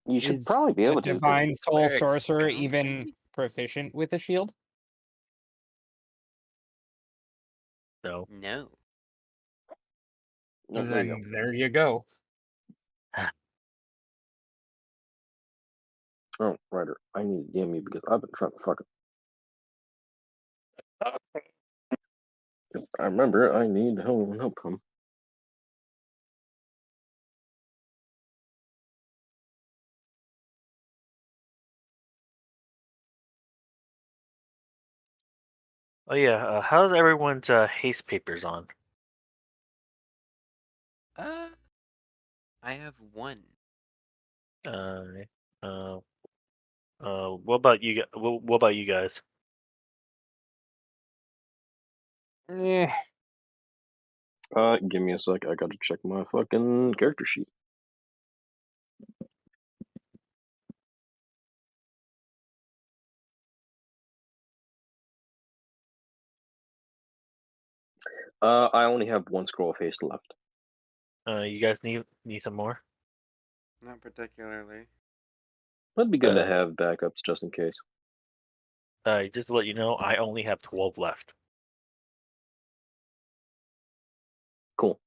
You should Is probably be a able to. 'cause divine soul Cleric sorcerer spell, even maybe? proficient with a shield? No. No. No, there you Then go. there you go. Oh, Ryder, I need to DM you because I've been trying to fuck it. 'Cause I remember I need help him. Oh yeah. How's everyone's haste papers on? I have one. Uh, uh, what about you? What about you guys? Eh, Give me a sec. I gotta check my fucking character sheet. I only have one scroll of haste left. You guys need some more? Not particularly. That'd be good to Uh, have backups just in case. Just to let you know, I only have 12 left. Cool.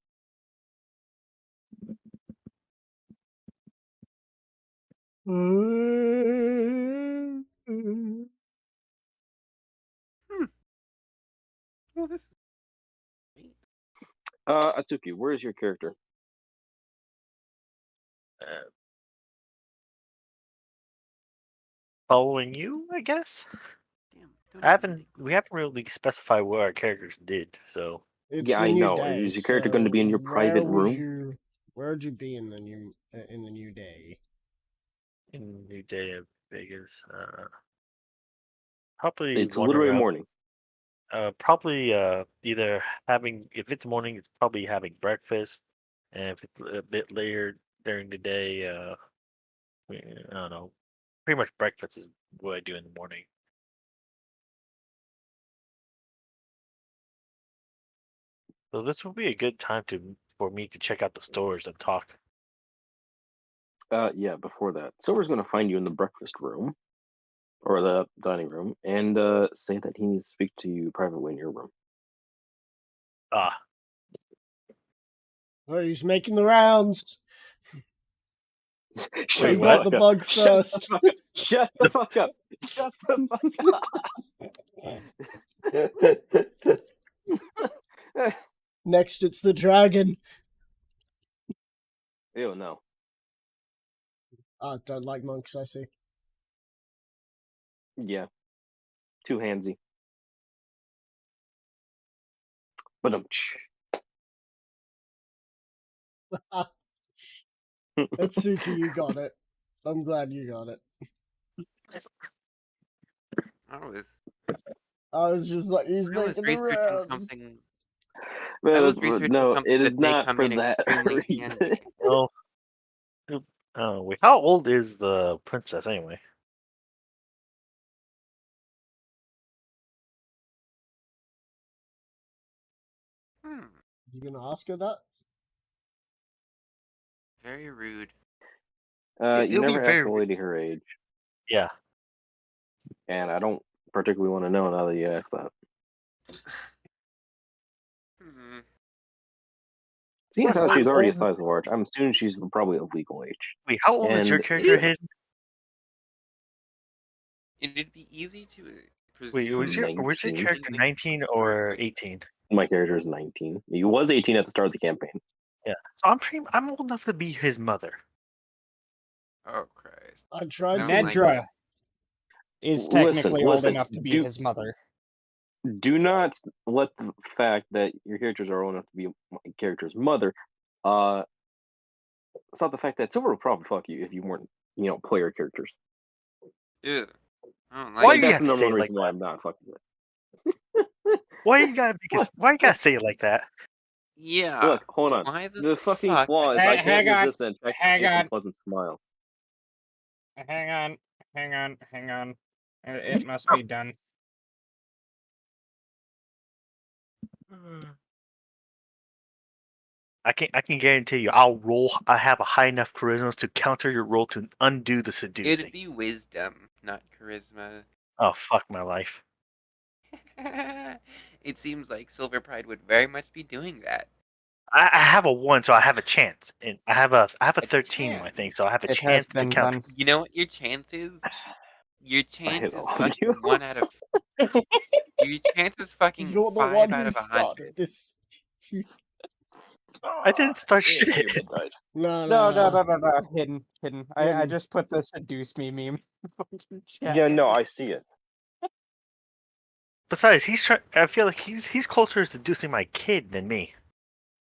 Well, this is great. Atsuki, where's your character? Uh, Following you, I guess. Damn. Don't We haven't really specified what our characters did, so It's Yeah, the I new know. day. Is your character going to be in your private room? Where would you be in the new day? in New Day of Vegas, probably It's wandering literally around. morning. Probably either having, if it's morning, it's probably having breakfast, and if it's a bit later during the day, I don't know. Pretty much breakfast is what I do in the morning. So this would be a good time for me to check out the stores and talk. Yeah, before that. Silver's going to find you in the breakfast room, or the dining room, and say that he needs to speak to you privately in your room. Ah, Oh, he's making the rounds. Shut He the got fuck the up. bug Shut first. the fuck up. Shut the fuck up. Shut the fuck up. Next, it's the dragon. Ew, no. Don't like monks, I see. Yeah. Too handsy. But Atsuki, you got it. I'm glad you got it. I was just like, he's I was making the researching rounds. something. Man, was researching no, something it that is they not come for in that extremely reason. handy. Oh, wait. How old is the princess anyway? You gonna ask her that? Very rude. You It'll be never ask a very lady her age, yeah. and I don't particularly want to know now that you asked that. Seeing Plus, how How she's already a old? size large, I'm assuming she's probably of legal age. Wait, how old is your And character, Hayden? It'd be easy to Wait, presume. was your 19. character 19 or 18? My character is 19. He was 18 at the start of the campaign. Yeah. So I'm old enough to be his mother. Oh Christ! I tried I to. don't like Nedra is technically old Listen, enough to be his mother. Do not let the fact that your characters are old enough to be my character's mother. It's not the fact that Silver would probably fuck you if you weren't, player characters. Ew. I don't Why like you That's have the to number say one it like reason why that? I'm not fucking with. Why you gotta What? why you gotta say it like that? Yeah. Look, hold on. Why the The fucking fuck? flaw is I can't Hang on, resist an hang on. unpleasant smile. Hang on. It must be done. I can guarantee you I have a high enough charisma to counter your roll to undo the seducing. It'd be wisdom, not charisma. Oh fuck my life. It seems like Silver Pride would very much be doing that. I have a 1, so I have a chance. And I have a 13 chance. I think, so I have a It has chance to been counter. done. You know what your chance is? Your I hate chance is all of fucking you. 1 out of. Your chance is fucking You're the 5 one out who of 100. started this. I didn't start Yeah, shit. your bed died. No. Hidden. I Hidden. just put the seduce me meme. in chat. Yeah, no, I see it. Besides, I feel like he's closer to seducing my kid than me.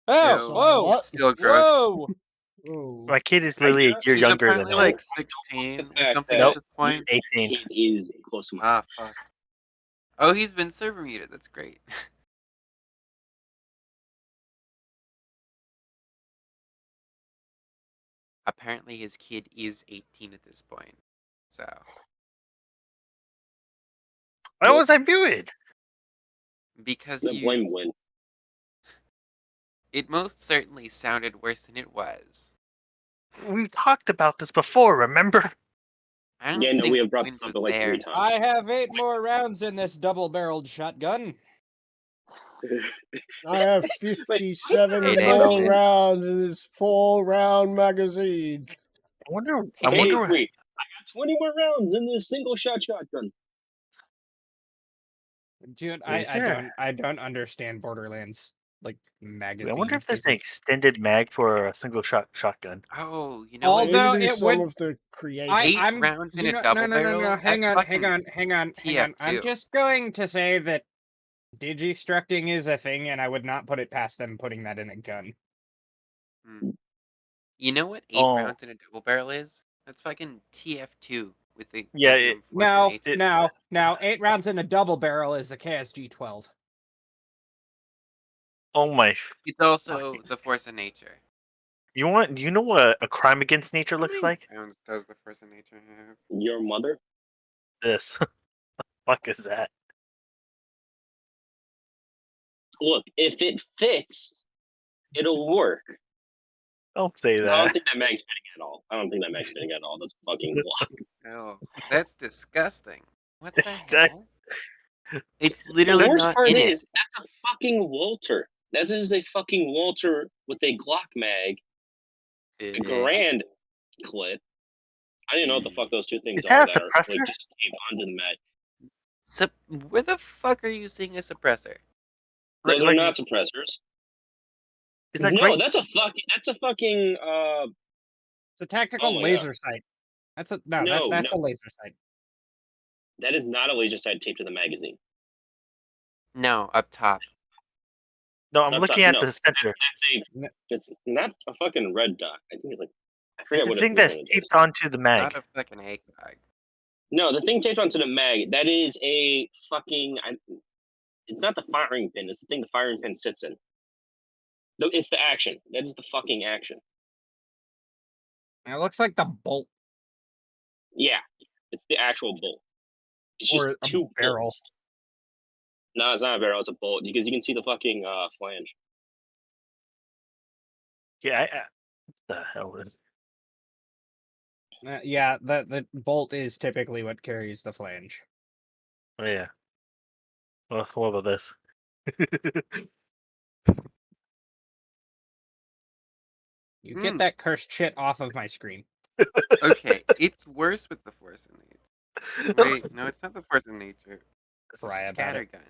Oh, Ew. whoa, What? Still gross. whoa! Oh. My kid is literally a year She's younger than apparently him. like 16 The or fact something that at this point. 18. Kid is close to my. Ah, fuck. Oh, he's been server muted. That's great. Apparently, his kid is 18 at this point. So. Why was I muted? Because The blame win. It most certainly sounded worse than it was. We talked about this before, remember? I don't Yeah, no, think we have brought Wind this up was like 3 there. times. I have 8 more rounds in this double-barreled shotgun. I have 57 Hey, Dave, more you- rounds in this 4-round magazine. I wonder wait. I got 20 more rounds in this single shotgun. Dude, Is there- I don't understand Borderlands magazine. I wonder if there's an physics. extended mag for a single shotgun. Oh, you know what? Although Maybe it some would, of the creative. 8 I'm rounds in you a know, double no. barrel? Hang That's on. fucking I'm TF2. just going to say that digistructing is a thing, and I would not put it past them putting that in a gun. You know what 8 Oh. rounds in a double barrel is? That's fucking TF2 with the Yeah, goddamn Force Grenade. Now, 8 rounds in a double barrel is the KSG-12. Oh my! It's also the Force of Nature. You know what a crime against nature looks like? Rounds does the Force of Nature have? Your mother? This. The fuck is that? Look, if it fits, it'll work. Don't say I don't that. think that mag's fitting at all. That's fucking Glock. Oh, that's disgusting. What the That- hell? It's literally The worst not part in is, it. that's a fucking Walter. That is a fucking Walter with a Glock mag, a grand clip. I didn't know what the fuck those two things Is that a are. suppressor? Like, just taped onto the mag. Where the fuck are you seeing a suppressor? Those are Like- not suppressors. Is that No, great? that's a fucking. It's a tactical Oh my laser sight. That's a No, that's a laser sight. That is not a laser sight taped to the magazine. No, up top. No, I'm Up looking top, at no. the center. It's not a fucking red dot. I think it's like, I It's forget the what thing which that's one it is. taped onto the mag. Not a fucking egg bag. No, the thing taped onto the mag, that is a fucking. It's not the firing pin. It's the thing the firing pin sits in. It's the action. That is the fucking action. It looks like the bolt Yeah, it's the actual bolt. It's just or a two barrel. bolts. No, it's not a barrel. It's a bolt because you can see the fucking flange. Yeah, what the hell is? Yeah, the bolt is typically what carries the flange. Oh yeah. Well, what about this? You get that cursed shit off of my screen. Okay, it's worse with the Force of Nature. Wait, no, it's not the Force of Nature. It's the Cry about it. scattergun.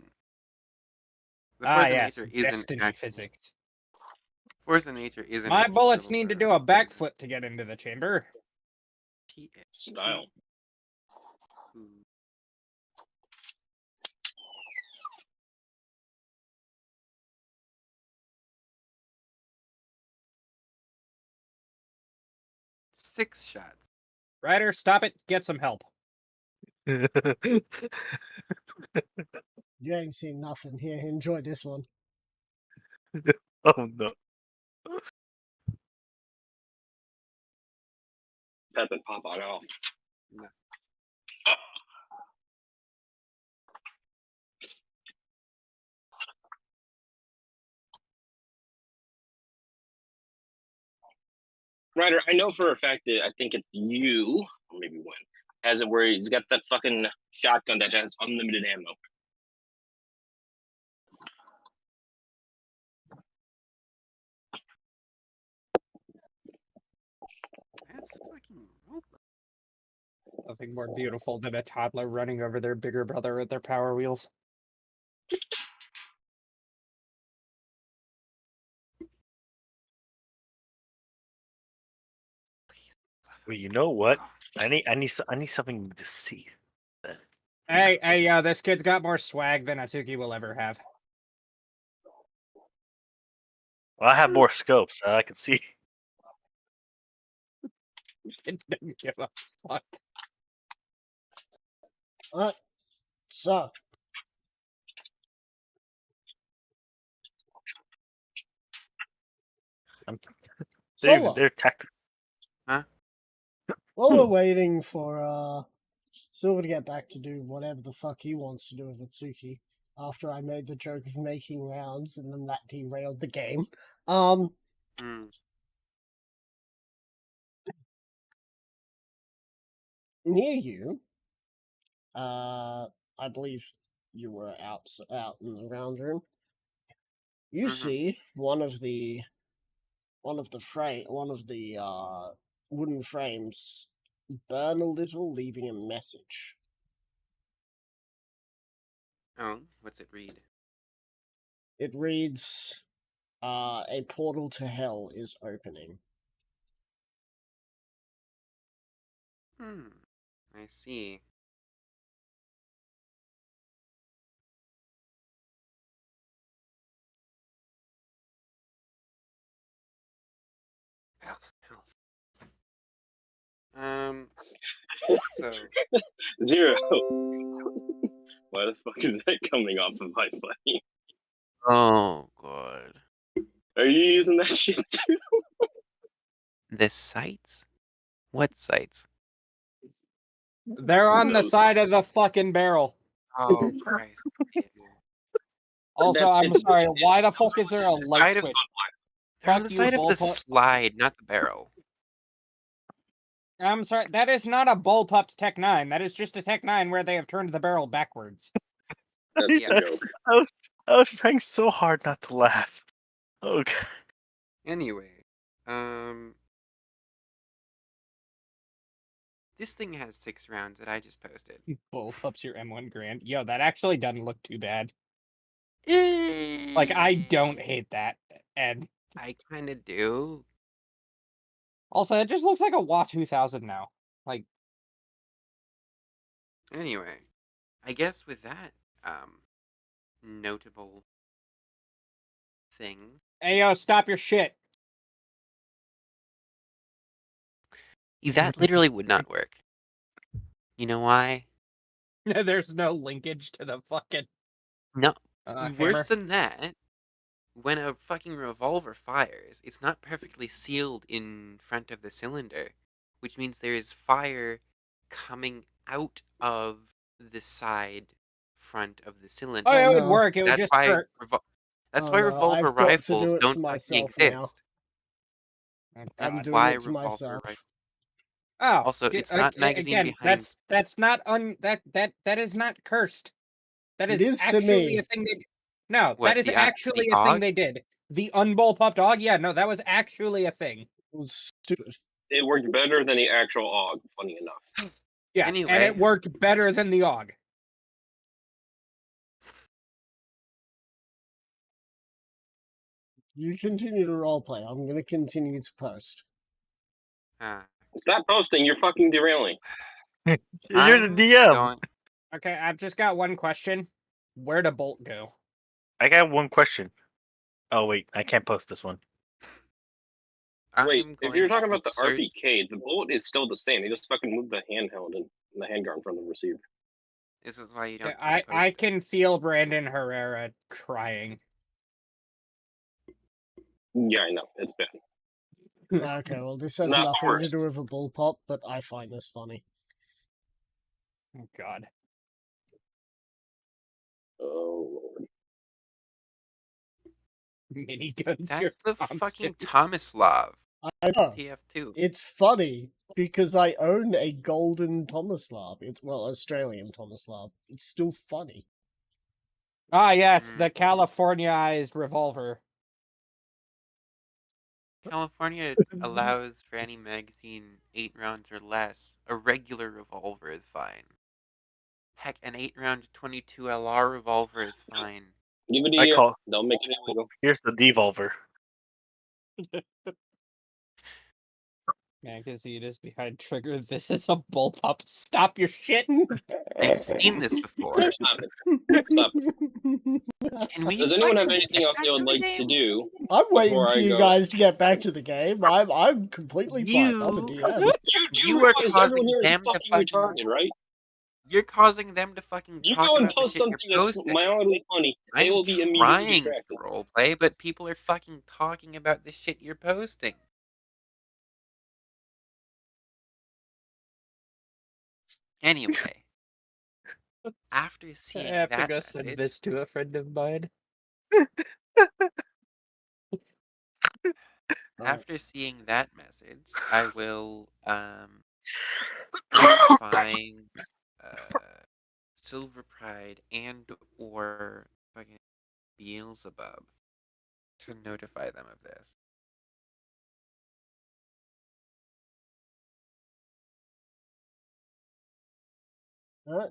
The Force of Yes, Nature isn't destiny actual. physics. Force of Nature isn't. My actual bullets silver need to do a backflip to get into the chamber. Style. Ooh. Six shots. Ryder, stop it. Get some help. You ain't seen nothing here. Enjoy this one. Oh no. Pep and pop on off. No. Ryder, I know for a fact that I think it's you, or maybe Win, has it where he's got that fucking shotgun that has unlimited ammo. That's fucking robot. Nothing more beautiful than a toddler running over their bigger brother with their power wheels. Well, you know what? I need something to see. Hey, this kid's got more swag than Atsuki will ever have. Well, I have more scopes, so I can see. Kid doesn't give a fuck. Alright. So, Solo, They're tactical. while we're waiting for Silver to get back to do whatever the fuck he wants to do with Atsuki, after I made the joke of making rounds and then that derailed the game. Near you, I believe you were out in the round room. You see one of the wooden frames burn a little, leaving a message. Oh, what's it read? It reads, a portal to hell is opening. I see. Hell. So Zero. Why the fuck is that coming off of my plane? oh god. Are you using that shit too? The sites? What sites? They're on the Those. side of the fucking barrel. Oh Christ. Okay. Also, I'm it's- sorry, why the fuck is there a light side of- switch? They're on the Fuck you, side of the bullpup. slide, not the barrel. I'm sorry, that is not a Bullpup's Tech 9. That is just a Tech 9 where they have turned the barrel backwards. That's Yeah. a joke. I was trying so hard not to laugh. Oh god. Anyway, this thing has 6 rounds that I just posted. Bullpup's your M1 Grand. Yo, that actually doesn't look too bad. Like, I don't hate that. And I kind of do. also, it just looks like a WA 2000 now. Like, Anyway, I guess with that notable thing, Hey, yo, stop your shit. that literally would not work. You know why? There's no linkage to the fucking No, hammer. worse than that. When a fucking revolver fires, it's not perfectly sealed in front of the cylinder, which means there is fire coming out of the side front of the cylinder. Oh, it would no. work. It would That's just why hurt. Oh, why no, revolver I've got to rifles do it to don't fucking myself now. exist. Oh, I'm That's doing why it to revolver myself. rifles. Oh, Also, it's not magazine again. behind. That's not that is not cursed. That It is is to actually me. a thing they. No, What, that is the actually a thing AUG? they did. The unbullpup dog. Yeah, no, that was actually a thing. It was stupid. It worked better than the actual AUG, funny enough. Yeah, and Anyway. it worked better than the AUG. You continue to roleplay. I'm going to continue to post. Stop posting, you're fucking derailing. You're the I'm DM. going. Okay, I've just got one question. Where'd a bolt go? I got one question. Oh wait, I can't post this one. Wait, I'm if you're going talking to about the search. RPK, the bullet is still the same. They just fucking moved the handheld and the handguard from the receiver. This is why you don't I keep posting. can feel Brandon Herrera crying. Yeah, I know. It's bad. Okay, well, this has Not the nothing to worst. do with a bullpup, but I find this funny. Oh God. Oh, Lord. Mini guns. Your That's the Thompson. fucking Tomislav I know. TF2. It's funny because I own a golden Tomislav. It's, well, Australian Tomislav. It's still funny. Ah, yes, Mm. the Californiaized revolver. California allows for any magazine 8 rounds or less. A regular revolver is fine. Heck, an 8-round 22 LR revolver is fine. Give it I a call. Don't make it illegal. Here's the devolver. Magazine is behind trigger. This is a bullpup. Stop your shit. I've seen this before. Here, stop it. Stop it. Can we Does anyone have fucking anything get else back they would to the like to game? do I'm waiting before for I you go? guys to get back to the game. I'm completely fine. I'm a DM. You do You are realize everyone causing here is them to fucking fucking. retarded, right? You're causing them to fucking You talk go and about the post shit something you're that's posting. mildly funny. They I'm will be immediately trying distracted. to roleplay, but people are fucking talking about the shit you're posting. Anyway, after I seeing have to that go send message, this to a friend of mine. after seeing that message, I will find Silver Pride and or fucking Beelzebub to notify them of this. Alright.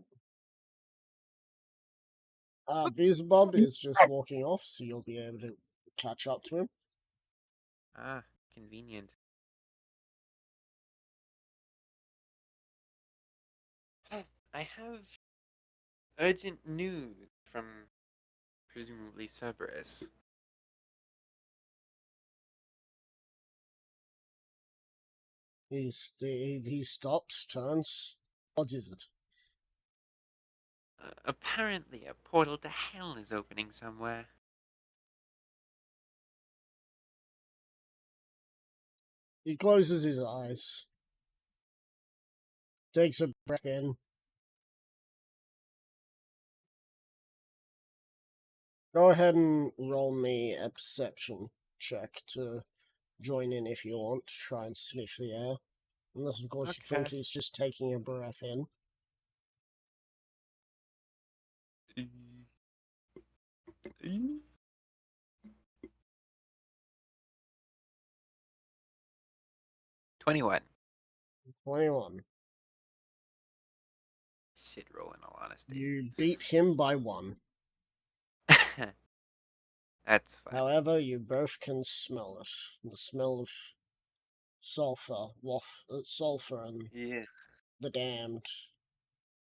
Beelzebub is just walking off, so you'll be able to catch up to him. Ah, convenient. I have urgent news from presumably Cerberus. He stops, turns. What is it? Apparently, a portal to hell is opening somewhere. He closes his eyes. Takes a breath in. Go ahead and roll me a perception check to join in if you want to try and sniff the air. Unless, of course, you think Okay. he's just taking a breath in. Mm. 21. 21. Shit roll, in all honesty. You beat him by 1. That's fine. However, you both can smell it. The smell of sulfur and Yeah. the damned.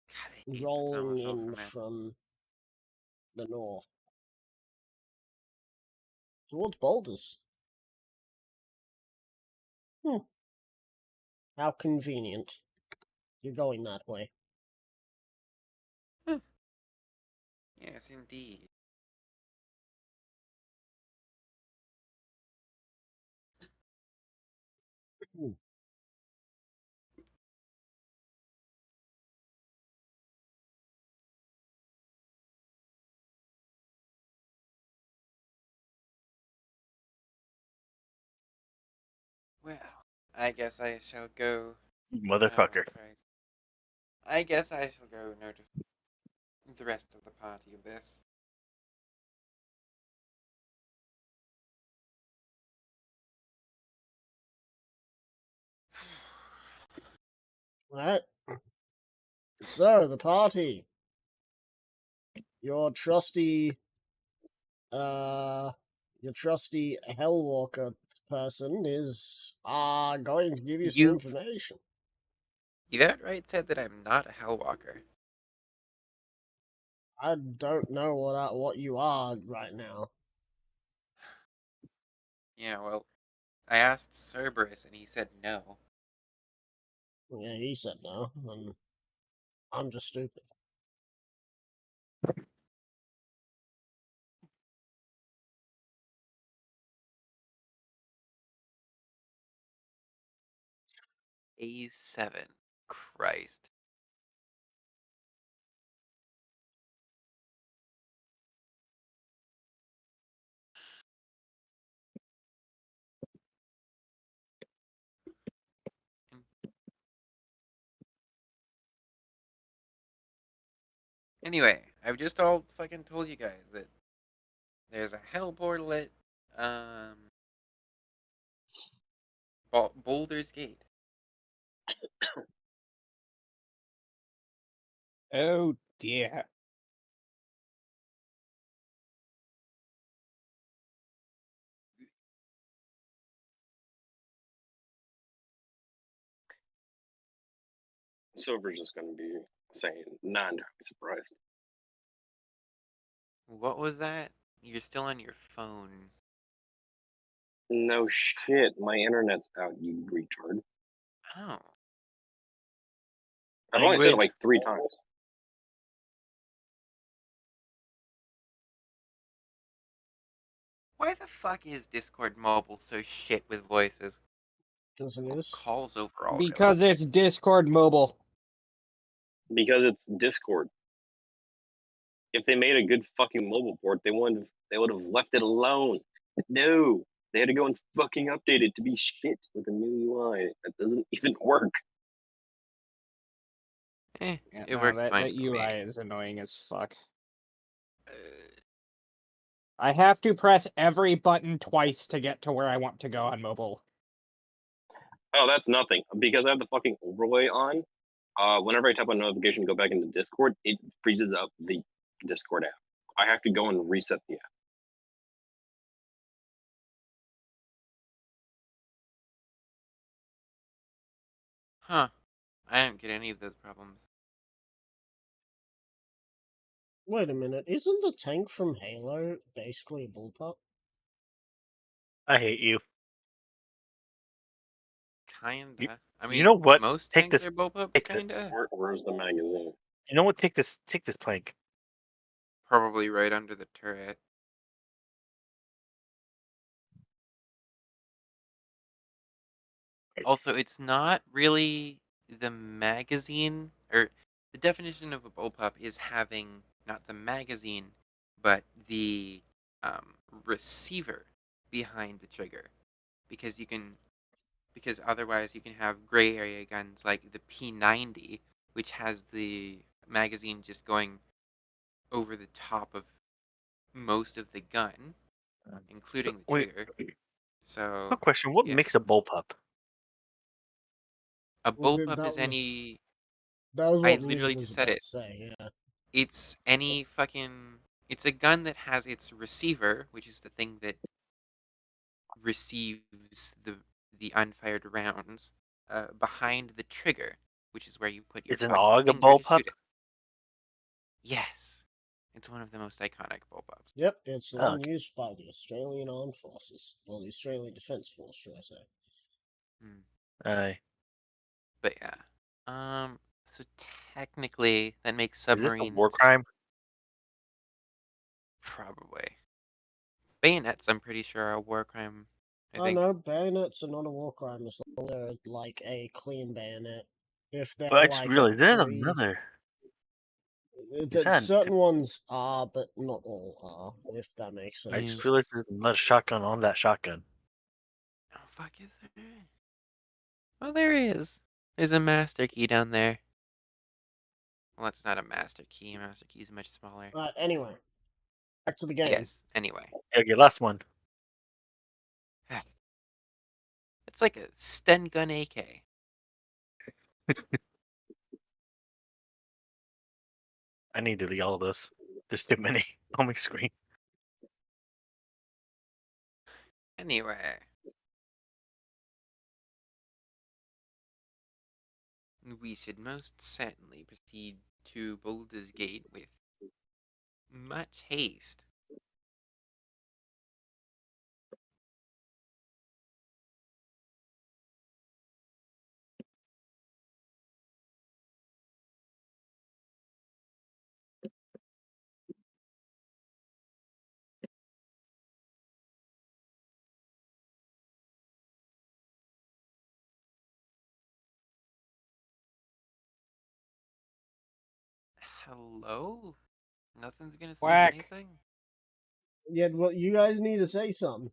God, I hate rolling myself in from it. from the north towards Boulders. How convenient. You're going that way. Yes, indeed. Hmm. Well, I guess I shall go. Motherfucker. Christ. I guess I shall go notify the rest of the party of this. Alright. So, the party. Your trusty, your trusty Hellwalker person is, going to give you some You information. you outright said that I'm not a Hellwalker. I don't know what you are right now. Yeah, well, I asked Cerberus and he said no. Yeah, he said no, and I'm just stupid. A7. Christ. Anyway, I've just all fucking told you guys that there's a hell portal at Boulder's Gate. Oh dear. Silver's just going to be saying, not entirely surprised. What was that? You're still on your phone. No shit, my internet's out, you retard. Oh. I've only said it Language. like 3 times. Why the fuck is Discord mobile so shit with voices? Because it Well, is. calls overall. Because it's Discord mobile. Because it's Discord. If they made a good fucking mobile port, they would have left it alone. No, they had to go and fucking update it to be shit with a new UI that doesn't even work. Yeah, Yeah, it no, works that fine for UI me. is annoying as fuck. Uh, I have to press every button twice to get to where I want to go on mobile. Oh, that's nothing. Because I have the fucking overlay on, whenever I type on notification to go back into Discord, it freezes up the Discord app. I have to go and reset the app. Huh. I don't get any of those problems. Wait a minute, isn't the tank from Halo basically a bullpup? I hate you. Kinda. I You mean, know what? most Take tanks this. are bullpups, Take this. kinda. Where's the magazine? You know what? Take this. Take this plank. Probably right under the turret. Also, it's not really the magazine, or the definition of a bullpup is having not the magazine, but the receiver behind the trigger, because because otherwise you can have gray area guns like the P90, which has the magazine just going over the top of most of the gun, So, including the wait. trigger. So, Quick question: what yeah, makes a bullpup? a Well, bullpup is was any. that was I what Lizard literally was just said about it. to say. Yeah. It's any fucking. It's a gun that has its receiver, which is the thing that receives the unfired rounds, behind the trigger, which is where you put your Is an fucking AUG a finger to shoot bullpup? it. Yes, it's one of the most iconic bullpups. Yep, it's the Oh, one used by the Australian Armed Forces, or the Australian Defence Force, should I say. aye. But yeah, so technically that makes Is this a submarines war crime? probably. Bayonets, I'm pretty sure, are a war crime. I think. No, bayonets are not a war crime as long as they're like a clean bayonet. If they're Well, I just like a realized there's 3, another. Is that that? certain ones are, but not all are, if that makes I sense. just realized there's another shotgun on that shotgun. Oh fuck, is there? Oh, there is. There's a master key down there. Well, it's not a master key. A master key is much smaller. Right, anyway, back to the game. Yes. Anyway, Okay, last one. it's like a Sten gun AK. I need to delete all of this. There's too many on my screen. Anyway, we should most certainly proceed to Boulder's Gate with much haste. Hello? Nothing's gonna save Whack. anything? Yeah, well, you guys need to say something.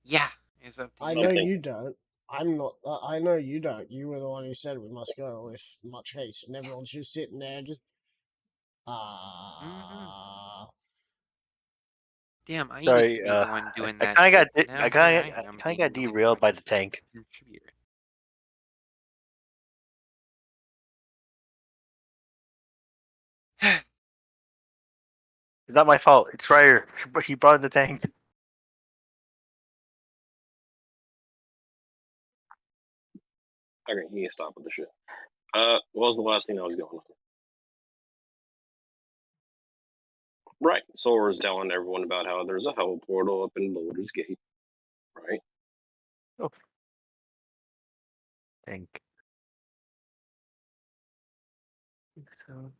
Yeah, it's up to I you. know Something. you don't. I'm not. I know you don't. You were the one who said we must go with much haste, and everyone's just sitting there, just Damn, I used Sorry, to be the one doing I that kind of shit. got, Now I here kind I of, am kind being of got the derailed by the fucking tank. contributor. It's not my fault. It's Ryder. He brought in the tank. Okay, you need to stop with the shit. What was the last thing that was going on? Right. Sora's telling everyone about how there's a hell portal up in Boulder's Gate. Right. Oh, tank. So,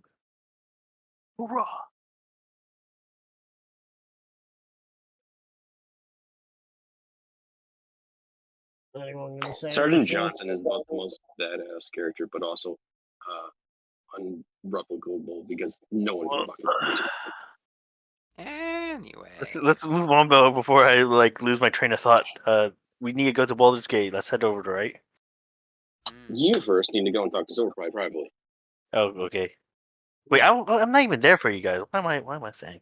hoorah! anyone gonna say Sergeant anything? Johnson is not the most badass character, but also unreplicable because no one can fucking beat him. Anyway. Let's move on, Bill, before I lose my train of thought. We need to go to Baldur's Gate. Let's head over to right. You first need to go and talk to Silverfly privately. Oh, okay. Wait, I'm not even there for you guys. Why am I saying?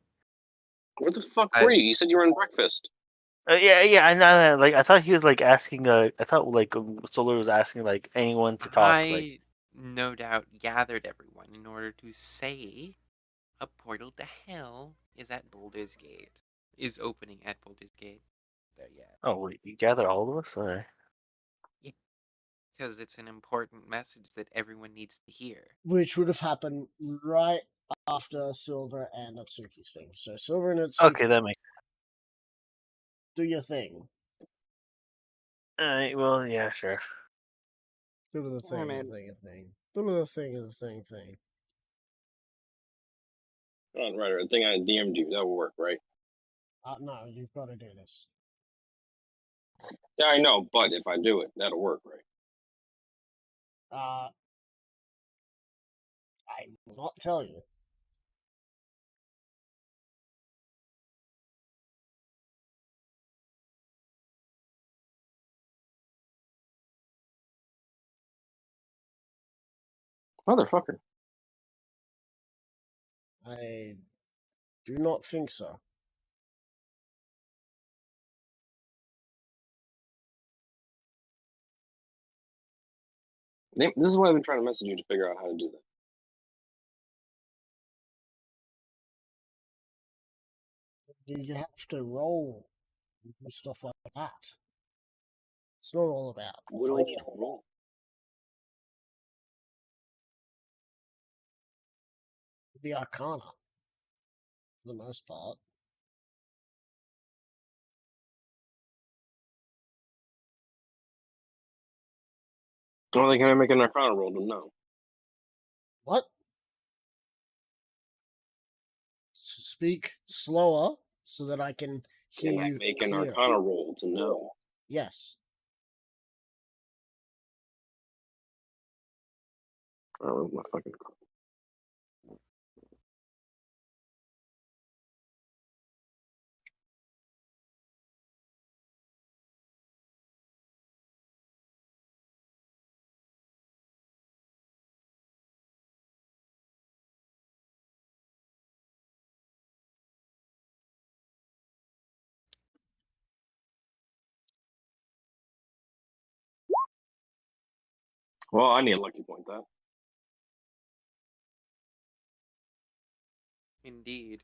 Where the fuck were you? You said you were in breakfast. Yeah. I know. Like, I thought he was like asking. I thought like Solar was asking like anyone to talk. Like, I no doubt gathered everyone in order to say a portal to hell is at Boulder's Gate. Is opening at Boulder's Gate. There yet. oh wait, you gather all of us? Alright. Because it's an important message that everyone needs to hear. Which would have happened right after Silver and Natsuki's thing. So Silver and Natsuki, Okay, that makes. do your thing. Alright. Well, yeah, sure. Do the thing, I mean- thing. Do the thing is the thing. Right. The thing I DM'd you, that will work, right? No, you've got to do this. Yeah, I know, but if I do it, that'll work, right? I will not tell you. Motherfucker. I do not think so. This is why I've been trying to message you to figure out how to do that. You have to roll and do stuff like that. It's not all about. What do I need to roll? be Arcana, for the most part. Well, then can I make an Arcana roll to know? What? Speak slower so that I can hear Can I you make an clearer. Arcana roll to know? Yes. Oh, my fucking. Well, I need a lucky point that. Indeed.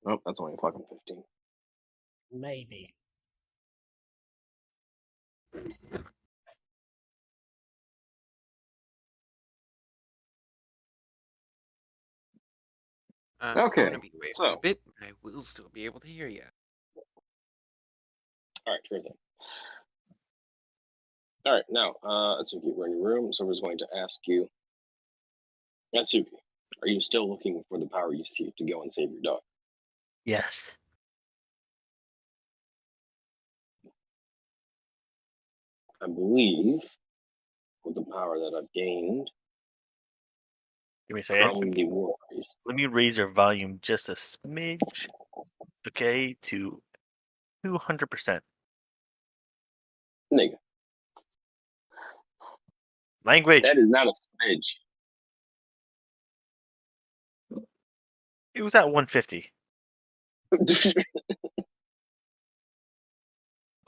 Oh, that's only a fucking 15. Maybe. I'm Okay, going to be away for so- a bit, but I will still be able to hear you. Alright, sure thing. Alright, now, Atsuki, we're in your room, so we're going to ask you. Atsuki, are you still looking for the power you seek to go and save your dog? Yes. I believe, with the power that I've gained Give me a second. from the war priest. Let me raise your volume just a smidge. Okay, to 200%. Nigga, Language. that is not a smidge. It was at 150.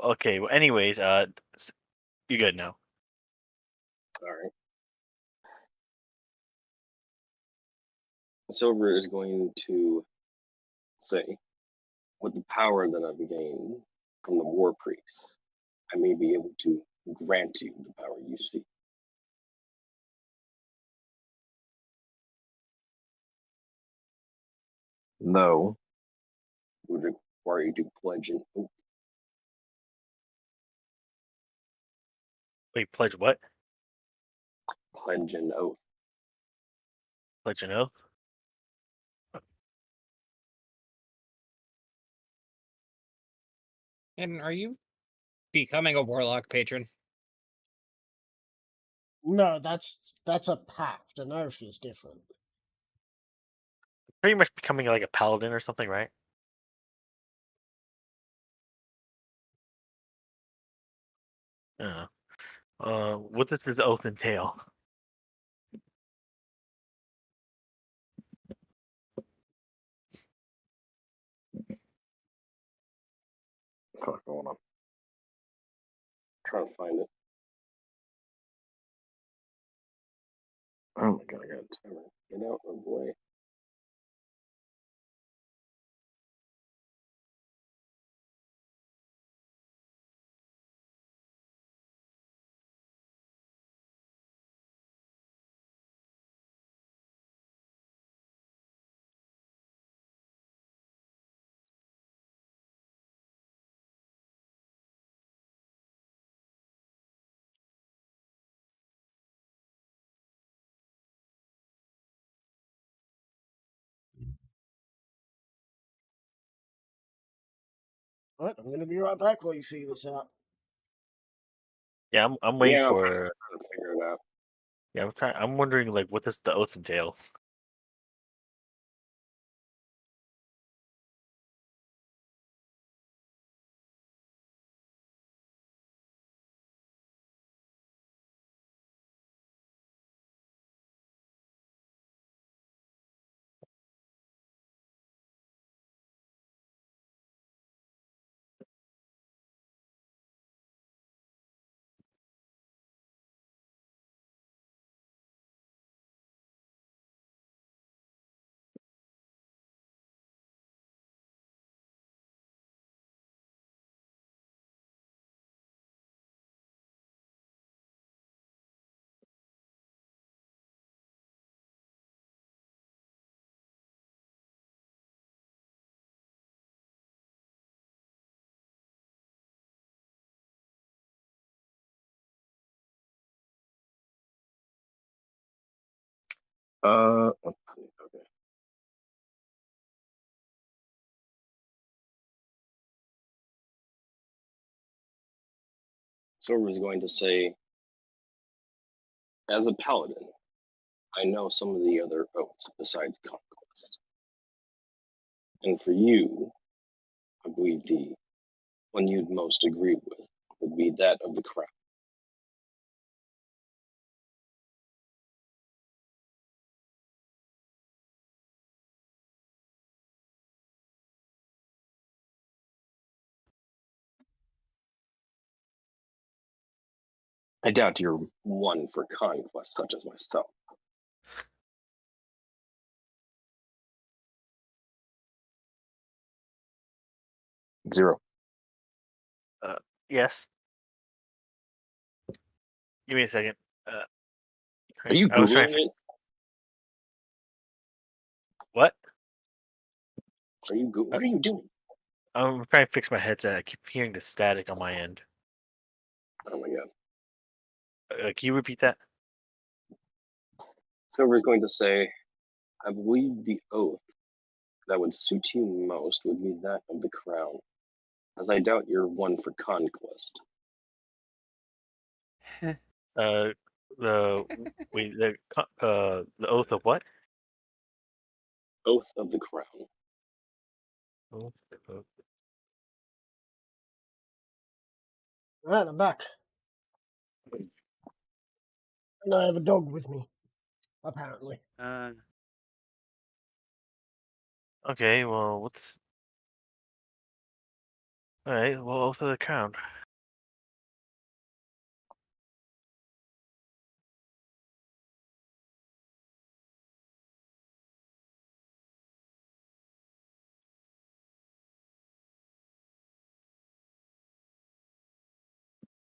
Okay. Well, anyways, you're good now. Alright. Silver is going to say, with the power that I've gained from the war priest, I may be able to grant you the power you seek. Though, it would require you to pledge an oath. Wait, pledge what? Pledge an oath. Pledge an oath? And are you becoming a warlock patron? No, that's a pact. An oath is different. Pretty much becoming like a paladin or something, right? What does this oath entail? Fuck, hold on. Trying to find it. Oh my god, I got a timer. Get out of the way. What? I'm gonna be right back while you figure this out. Yeah, I'm waiting Yeah, I'm for. trying to figure it out. Yeah, I'm wondering like what does the oath entail? Let's see. Okay. Silver is going to say, as a paladin, I know some of the other oaths besides conquest. And for you, I believe the one you'd most agree with would be that of the crown. I doubt you're one for conquest such as myself. Zero. Yes. Give me a second. Are you I was trying Googling to. it? What? What are you doing? I'm trying to fix my headset. I keep hearing the static on my end. Oh my god. Can you repeat that? Silver is going to say, I believe the oath that would suit you most would be that of the crown, as I doubt you're one for conquest. The wait, the oath of what? Oath of the crown. Oath of- Right, I'm back. And I have a dog with me, apparently. Okay, well, what's? All right, well, oath of the crown.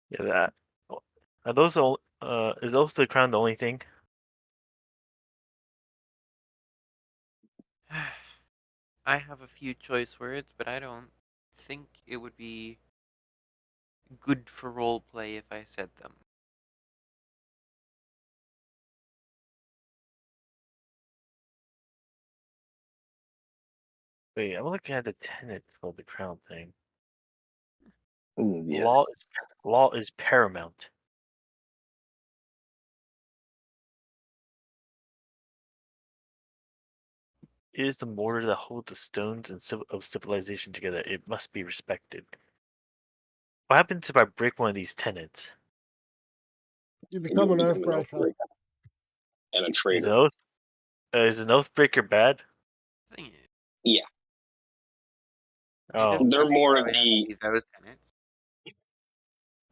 Yeah, that. Are those all? Is oath of the crown the only thing? I have a few choice words, but I don't think it would be good for roleplay if I said them. Wait, I'm looking at the tenets of the crown thing. Yes. Law is paramount. It is the mortar that holds the stones of civilization together. It must be respected. What happens if I break one of these tenets? You You become will an become an oathbreaker. oathbreaker and a Is traitor. an oathbreaker bad? Thing is, Yeah. it Oh, doesn't They're more of necessarily have to the. be those tenets.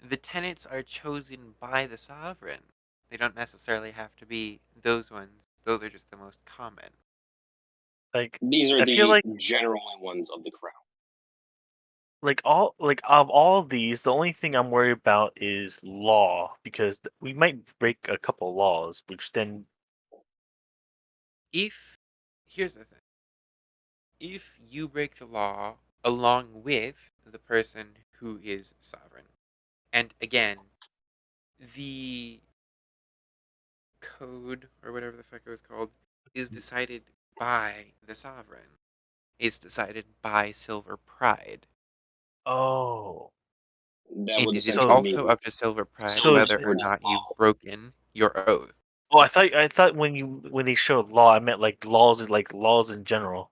The tenets are chosen by the sovereign. They don't necessarily have to be those ones. Those are just the most common. like These are I feel the like general ones of the crown. of all of these, the only thing I'm worried about is law because we might break a couple laws, which then Here's the thing. If you break the law along with the person who is sovereign, and again, the code or whatever the fuck it was called is decided by the sovereign. It's decided by Silver Pride. oh, That And would it is essentially also mean up to Silver Pride so Silver's whether or word is not you've law. broken your oath. oh, I thought when they showed law, I meant like laws in general.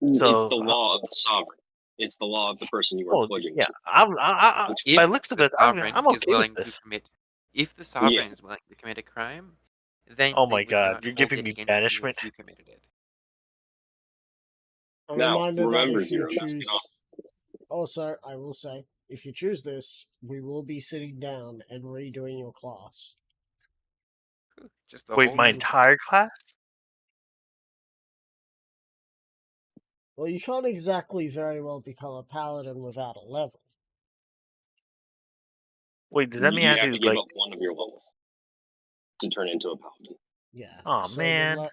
It's So the law of the sovereign. It's the law of the person you are oh pledging yeah, to. Which, by If looks of the it, sovereign I'm is okay with willing to this. commit, if the yeah. sovereign is willing to commit a crime, then Oh they my would god, not you're hold giving it me against you banishment. if you committed it. A Now, reminder that remember, if you Zero, that's get off. choose. Also, I will say, if you choose this, we will be sitting down and redoing your class. Just the Wait, whole my thing. entire class? Well, you can't exactly very well become a paladin without a level. Wait, does that mean I You have have to to give like? up one of your levels to turn into a paladin. Yeah. Oh so man. Well,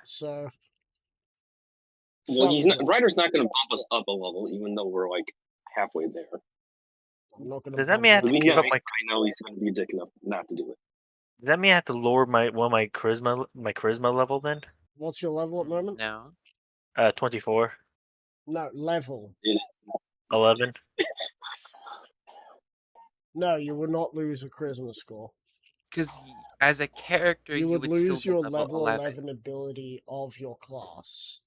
he's not. Salazar, Ryder's not going to bump us up a level, even though we're like halfway there. I'm not going to Does that bump mean I have you to We give know up he's my? I know he's going to be a dick enough not to do it. Does that mean I have to lower my charisma level then? What's your level at the moment? No. 24, No, level. 11. No, you would not lose a charisma score. Because as a character, You would still lose be your level level 11 ability of your class.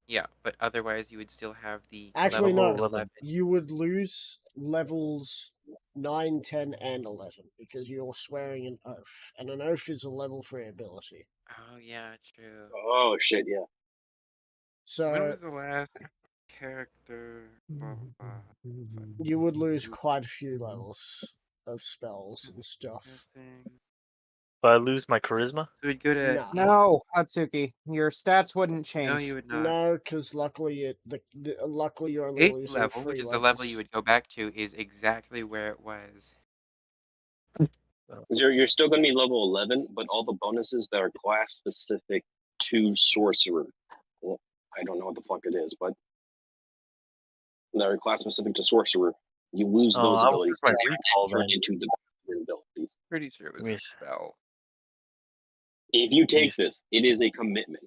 Yeah, but otherwise you would still have the Actually, level no. 11. You would lose levels 9, 10, and 11 because you're swearing an oath. And an oath is a level 3 ability. Oh yeah, true. Oh shit, yeah. When So was the last character? Blah, blah, blah. you would lose quite a few levels of spells and stuff. Testing. But I lose my charisma? So we'd go to No. No, Hatsuki, your stats wouldn't No, change. you would not. No, because luckily luckily you're only 8th losing level, 3 which is the levels. level you would go back to, is exactly where it was. You're still going to be level 11, but all the bonuses that are class specific to sorcerer. Well, I don't know what the fuck it is, but that are class specific to sorcerer. You lose those I'll abilities lose my and they recall turn then. into the abilities. Pretty sure it was a Yes. spell. If you take Yes. this, it is a commitment.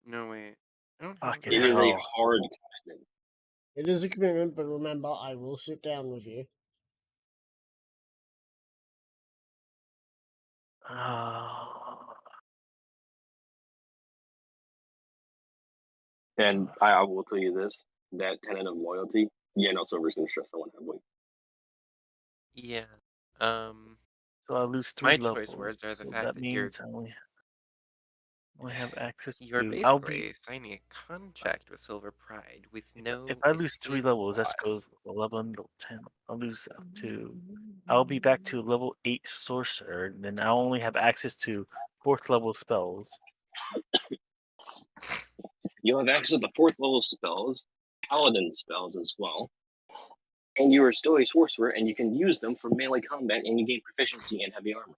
No, wait. I don't have Fucking It is a hell. hard commitment. It is a commitment, but remember, I will sit down with you. And I will tell you this: that tenet of loyalty. Yeah, no, Silver's gonna stress that one heavily. Yeah. So I lose 3 My levels. choice words are the So fact that that you're means I only have access you're to. I'll be basically signing a contract with Silver Pride with no if I lose 3 escape levels, that clause. goes 11 to 10. I'll lose up to. I'll be back to level 8 sorcerer, and then I'll only have access to 4th level spells. You'll have access to the 4th level spells, paladin spells as well, and you are still a sorcerer, and you can use them for melee combat, and you gain proficiency in heavy armor,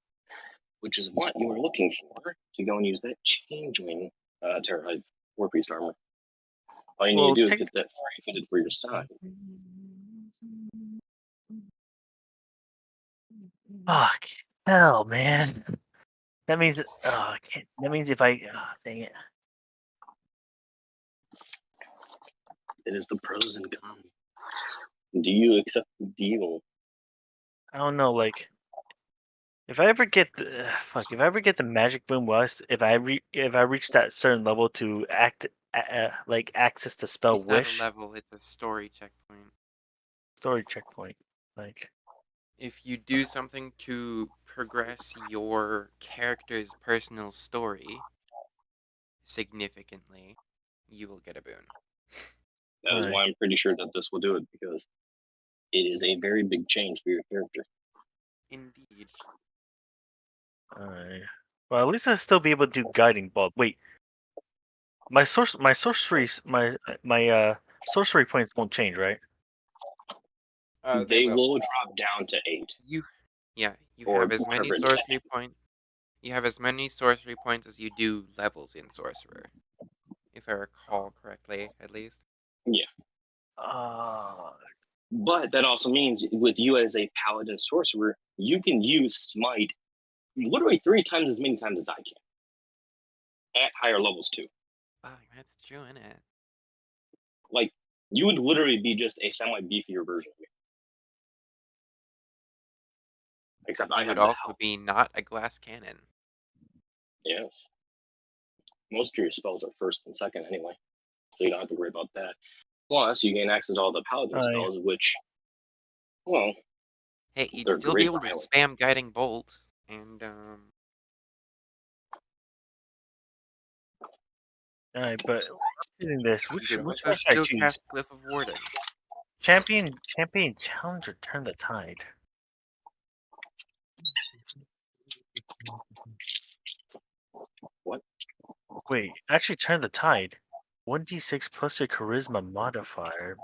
which is what you were looking for to go and use that changeling Terrahide War Priest armor. All you need Well, to do is take get that fitted for your side. fuck hell, man. That means that. I can't. That means if I. Dang it. It is the pros and cons. Do you accept the deal? I don't know. Like, if I ever get the if I ever get the magic boom west, if I reach that certain level to like access the spell It's not a wish level, it's a story checkpoint. story checkpoint, like. If you do something to progress your character's personal story significantly, you will get a boon. That is Right. why I'm pretty sure that this will do it, because it is a very big change for your character. Indeed. Alright. Well, at least I'll still be able to do guiding bolt. Wait, my sorcery points won't change, right? They will. will drop down to 8. You Or have as many whatever sorcery points. You have as many sorcery points as you do levels in sorcerer, if I recall correctly, at least. Yeah. Uh, But that also means with you as a paladin sorcerer, you can use smite literally 3 times as many times as I can. At higher levels too. Oh, that's true, isn't it? Like, you would literally be just a semi beefier version of me. Except I You have would the also health. be not a glass cannon. Yes. Most of your spells are first and second anyway. So you don't have to worry about that. Plus, you gain access to all the paladin Aye. spells, which, well, Hey, you'd they're still be great able for to melee. spam guiding bolt, and alright, but doing this, you which could wish also should I still choose? cast Glyph of Warden. Champion challenge or turn the tide? What? Wait, actually turn the tide. 1d6 plus your charisma modifier.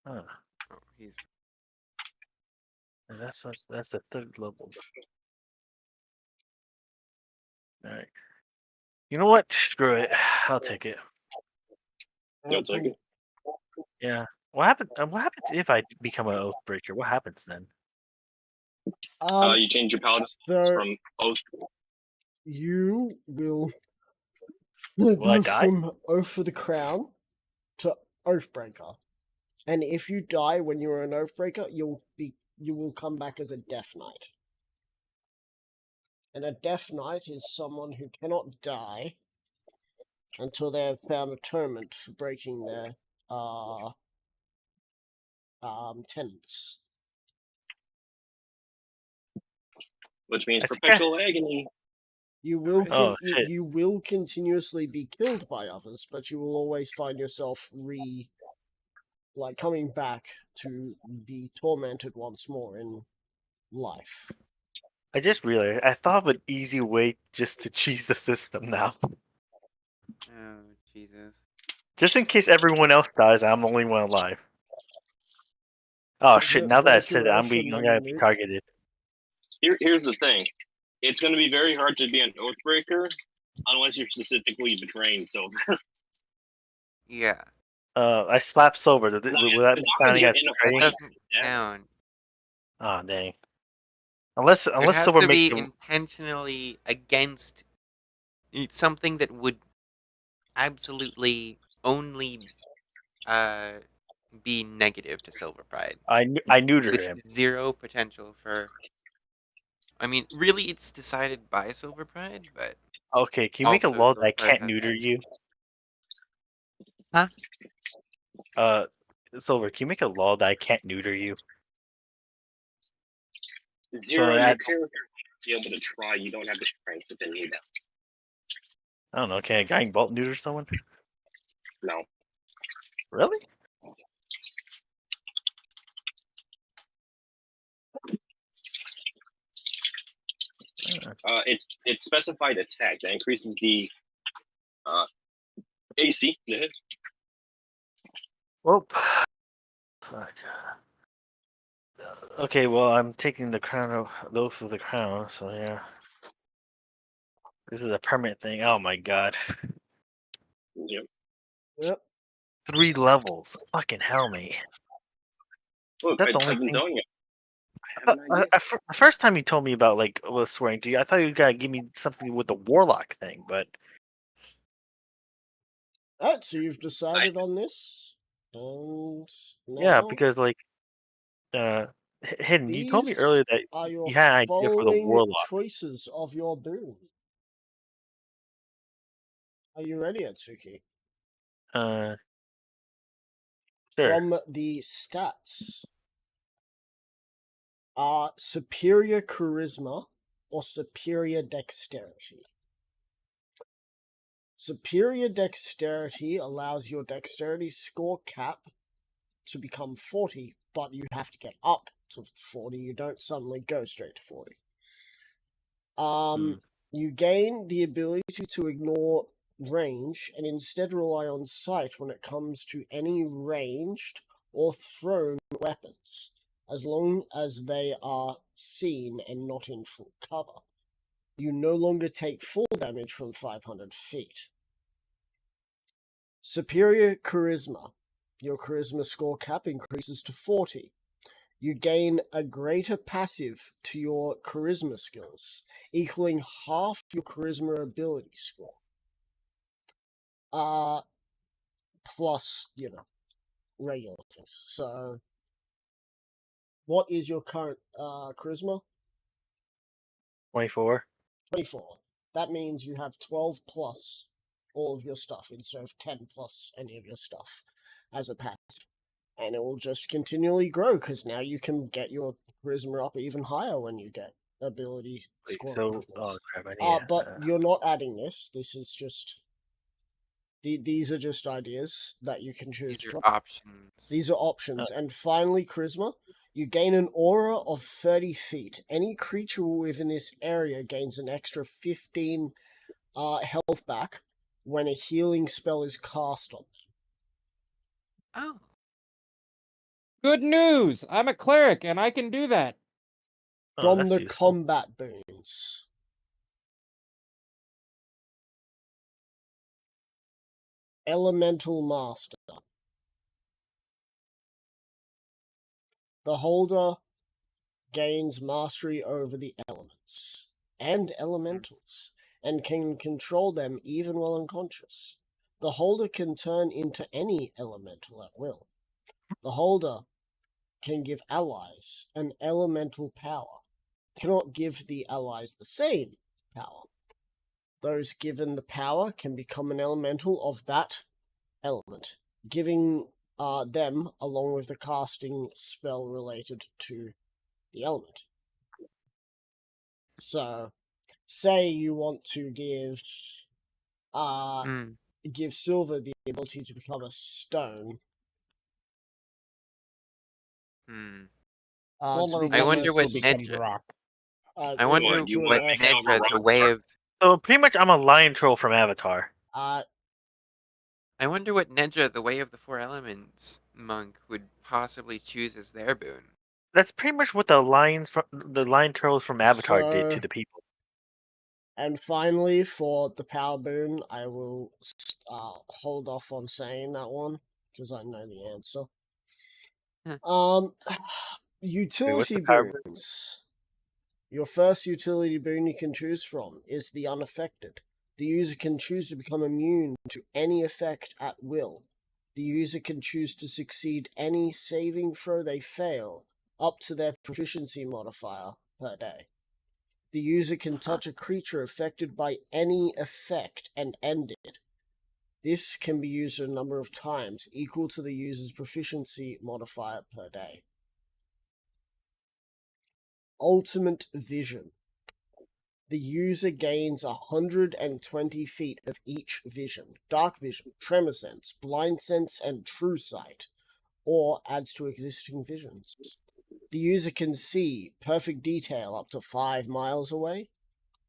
Huh. Oh, he's And that's the 3rd level. Alright. You know what? Screw it. I'll take it. You'll take it. Yeah. What happens if I become an Oathbreaker? What happens then? You change your paladin so from oath. you will Will I go die? from Oath of the Crown to Oathbreaker. And if you die when you're an Oathbreaker, you will come back as a Death Knight. And a Death Knight is someone who cannot die until they have found atonement for breaking their tenets. Which means I think perpetual agony. You will Oh, shit. you will continuously be killed by others, but you will always find yourself coming back to be tormented once more in life. I just realized I thought of an easy way just to cheese the system now. Oh, Jesus. Just in case everyone else dies, I'm the only one alive. Oh So shit, now that I break said your it, oath and I'm then gonna be nuke. targeted. Here's the thing. It's going to be very hard to be an Oathbreaker unless you're specifically betraying Silver. Yeah. I slapped Silver. Will that As be long as counting you're as in a betraying? fight, Doesn't yeah. count. Oh dang. Unless It has Silver to makes be him. intentionally against something that would absolutely only be negative to Silver Pride, I neuter with him. zero potential for. I mean, really, it's decided by Silver Pride, but Okay, can you make a also law that Silver I Pride can't has. neuter you? Huh? Silver, can you make a law that I can't neuter you? Zero, So your character be able to try. You don't have the strength within you. I don't know. Can a guiding bolt neuter someone? No. Really? It's specified attack that increases the AC. Well, fuck. Okay, well, I'm taking the crown of Oath of the Crown, so yeah. This is a permanent thing. Oh my god. Yep. Yep. 3 levels. Fucking hell, mate. Look, That's the only I've been thing. telling you. I have an idea. The first time you told me about was swearing to you, I thought you gotta give me something with the warlock thing, but Alright, so you've decided on this, and yeah, now because Hidden, you told me these earlier that are your you had an idea for the following warlock. choices of your boon. Are you ready, Atsuki? Sure. From the stats are superior charisma or superior dexterity. Superior dexterity allows your dexterity score cap to become 40, but you have to get up to 40. You don't suddenly go straight to 40. You gain the ability to ignore range and instead rely on sight when it comes to any ranged or thrown weapons, as long as they are seen and not in full cover. You no longer take full damage from 500 feet. Superior charisma. Your charisma score cap increases to 40. You gain a greater passive to your charisma skills, equaling half your charisma ability score. Plus, regular things. So, what is your current charisma? 24. 24. That means you have 12 plus all of your stuff instead of 10 plus any of your stuff as a passive. And it will just continually grow because now you can get your charisma up even higher when you get ability Wait, score so improvements. crap, I need But you're not adding this. This is just these are just ideas that you can choose These are from. options. These are options. And finally, charisma. You gain an aura of 30 feet. Any creature within this area gains an extra 15 health back when a healing spell is cast on them. Oh. Good news! I'm a cleric and I can do that. From that's the useful. combat boons. Elemental Master. The holder gains mastery over the elements and elementals and can control them even while unconscious. The holder can turn into any elemental at will. The holder can give allies an elemental power. Cannot give the allies the same power. Those given the power can become an elemental of that element, giving them along with the casting spell related to the element. So, say you want to give Silver the ability to become a stone. Silver I will wonder what still become Nedra. rock. I wonder to what an earth Nedra, element. the way of. So pretty much, I'm a lion troll from Avatar. I wonder what Nedra, the way of the four elements monk, would possibly choose as their boon. That's pretty much what the lion trolls from Avatar did to the people. And finally, for the power boon, I will hold off on saying that one because I know the answer. Utility the power boon? boons. Your first utility boon you can choose from is the unaffected. The user can choose to become immune to any effect at will. The user can choose to succeed any saving throw they fail, up to their proficiency modifier per day. The user can touch a creature affected by any effect and end it. This can be used a number of times, equal to the user's proficiency modifier per day. Ultimate Vision. The user gains 120 feet of each vision: dark vision, tremor sense, blind sense, and true sight, or adds to existing visions. The user can see perfect detail up to 5 miles away.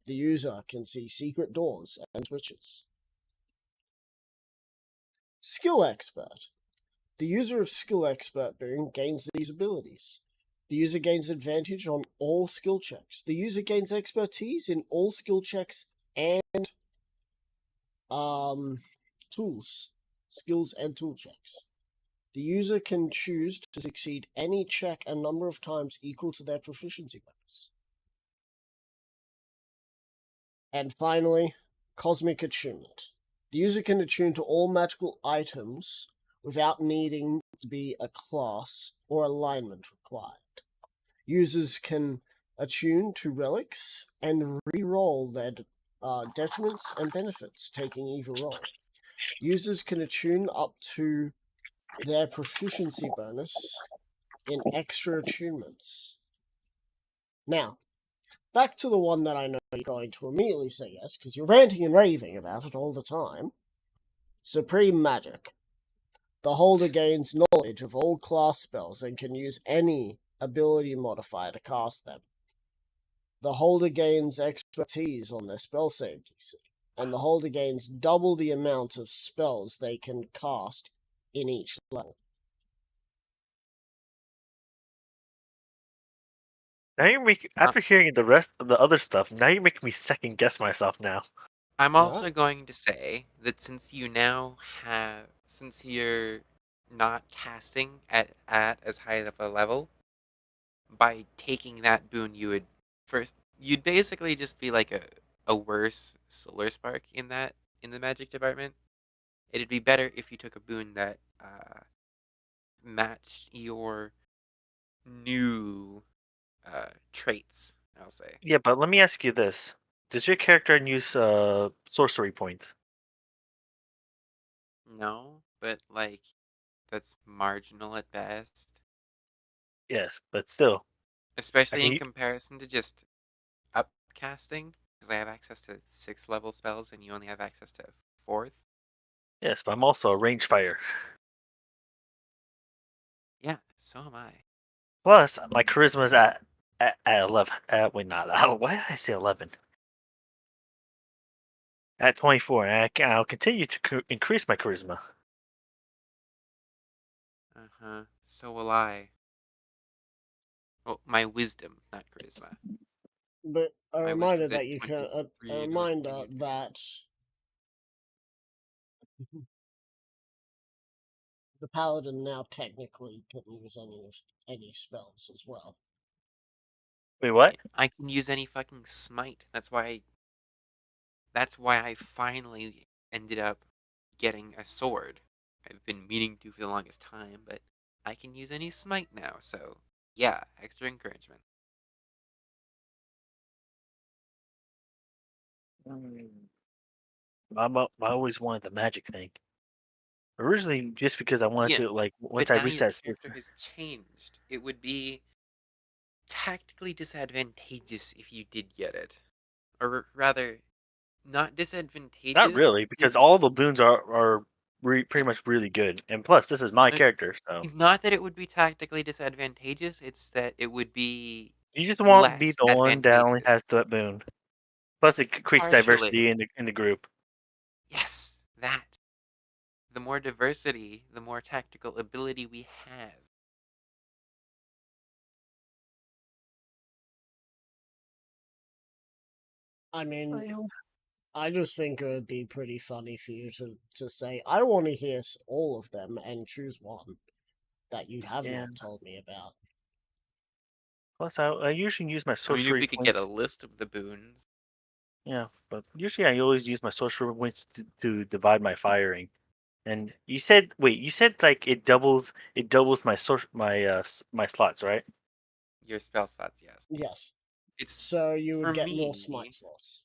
The user can see secret doors and switches. Skill Expert. The user of Skill Expert boon gains these abilities. The user gains advantage on all skill checks. The user gains expertise in all skill checks and tools, skills and tool checks. The user can choose to succeed any check a number of times equal to their proficiency bonus. And finally, Cosmic Attunement. The user can attune to all magical items without needing to be a class or alignment required. Users can attune to relics and re-roll their detriments and benefits, taking either roll. Users can attune up to their proficiency bonus in extra attunements. Now, back to the one that I know you're going to immediately say yes, because you're ranting and raving about it all the time. Supreme Magic. The holder gains knowledge of all class spells and can use any ability modifier to cast them. The holder gains expertise on their spell save DC, and the holder gains double the amount of spells they can cast in each level. Now after hearing the rest of the other stuff, now you're making me second guess myself now. I'm also going to say that since you're not casting at as high of a level, by taking that boon, you'd basically just be like a worse Solar Spark in the magic department. It'd be better if you took a boon that matched your new traits, I'll say. Yeah, but let me ask you this: does your character use sorcery points? No, but like that's marginal at best. Yes, but still. Especially in comparison to just upcasting, because I have access to 6th level spells and you only have access to 4th. Yes, but I'm also a range fighter. Yeah, so am I. Plus, my charisma is at 11. Wait, not. Why did I say 11? At 24, and I'll continue to increase my charisma. So will I. Well, my wisdom, not charisma. But a My reminder wisdom's at that you can 23 a or reminder 22. that the paladin now technically can use any spells as well. Wait, what? I can use any fucking smite. That's why I finally ended up getting a sword. I've been meaning to for the longest time, but I can use any smite now, so yeah, extra encouragement. I always wanted the magic thing. Originally, just because I wanted Yeah, to, like, but once I now reached your that character has changed. It would be tactically disadvantageous if you did get it. Or rather, not not disadvantageous. really, because all the boons are pretty much really good, and plus, this is my Uh, character, so Not that it would be tactically disadvantageous, it's that it would be you just won't be less the one that only advantageous. has that boon. Plus, it creates Partially. diversity in the group. Yes, that. The more diversity, the more tactical ability we have. I mean, I just think it would be pretty funny for you to say, I want to hear all of them and choose one that you have Yeah. not told me about. Plus, I usually use my I mean, if sorcery we could get a points. list of the boons. Yeah, but usually I always use my sorcery points to divide my firing. And you said like it doubles my my slots, right? Your spell slots, yes. Yes. It's So you for would get more smite me. slots.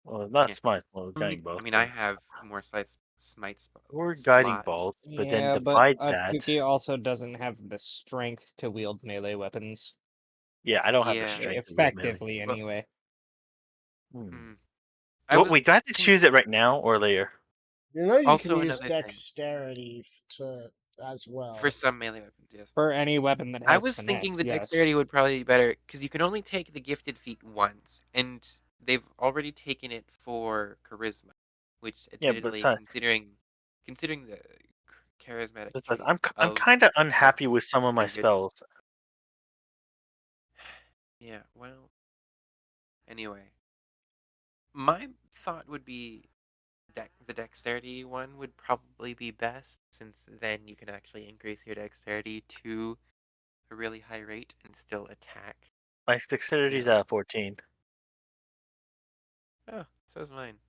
Well, not Yeah, smite, well, for me. guiding I bolts, mean, I but have more smite or guiding slots. bolts, but then Yeah, but divide that. Atsuki also doesn't have the strength to wield melee weapons. Yeah, I don't have the Yeah. strength to wield melee. Effectively, Well, anyway. Hmm. I was Wait, do I have to thinking choose it right now or later? You know you can also use another thing dexterity to as for well. some melee weapons. Yes. For any weapon that I has was thinking finesse, the yes. dexterity would probably be better because you can only take the gifted feat once, and they've already taken it for charisma, which, Yeah, but admittedly, considering the charismatic traits I'm of kind of the weapon, unhappy with some of my been good. spells. Yeah. Well. Anyway, my thought would be the dexterity one would probably be best, since then you can actually increase your dexterity to a really high rate and still attack. My dexterity's at 14. Oh, so is mine.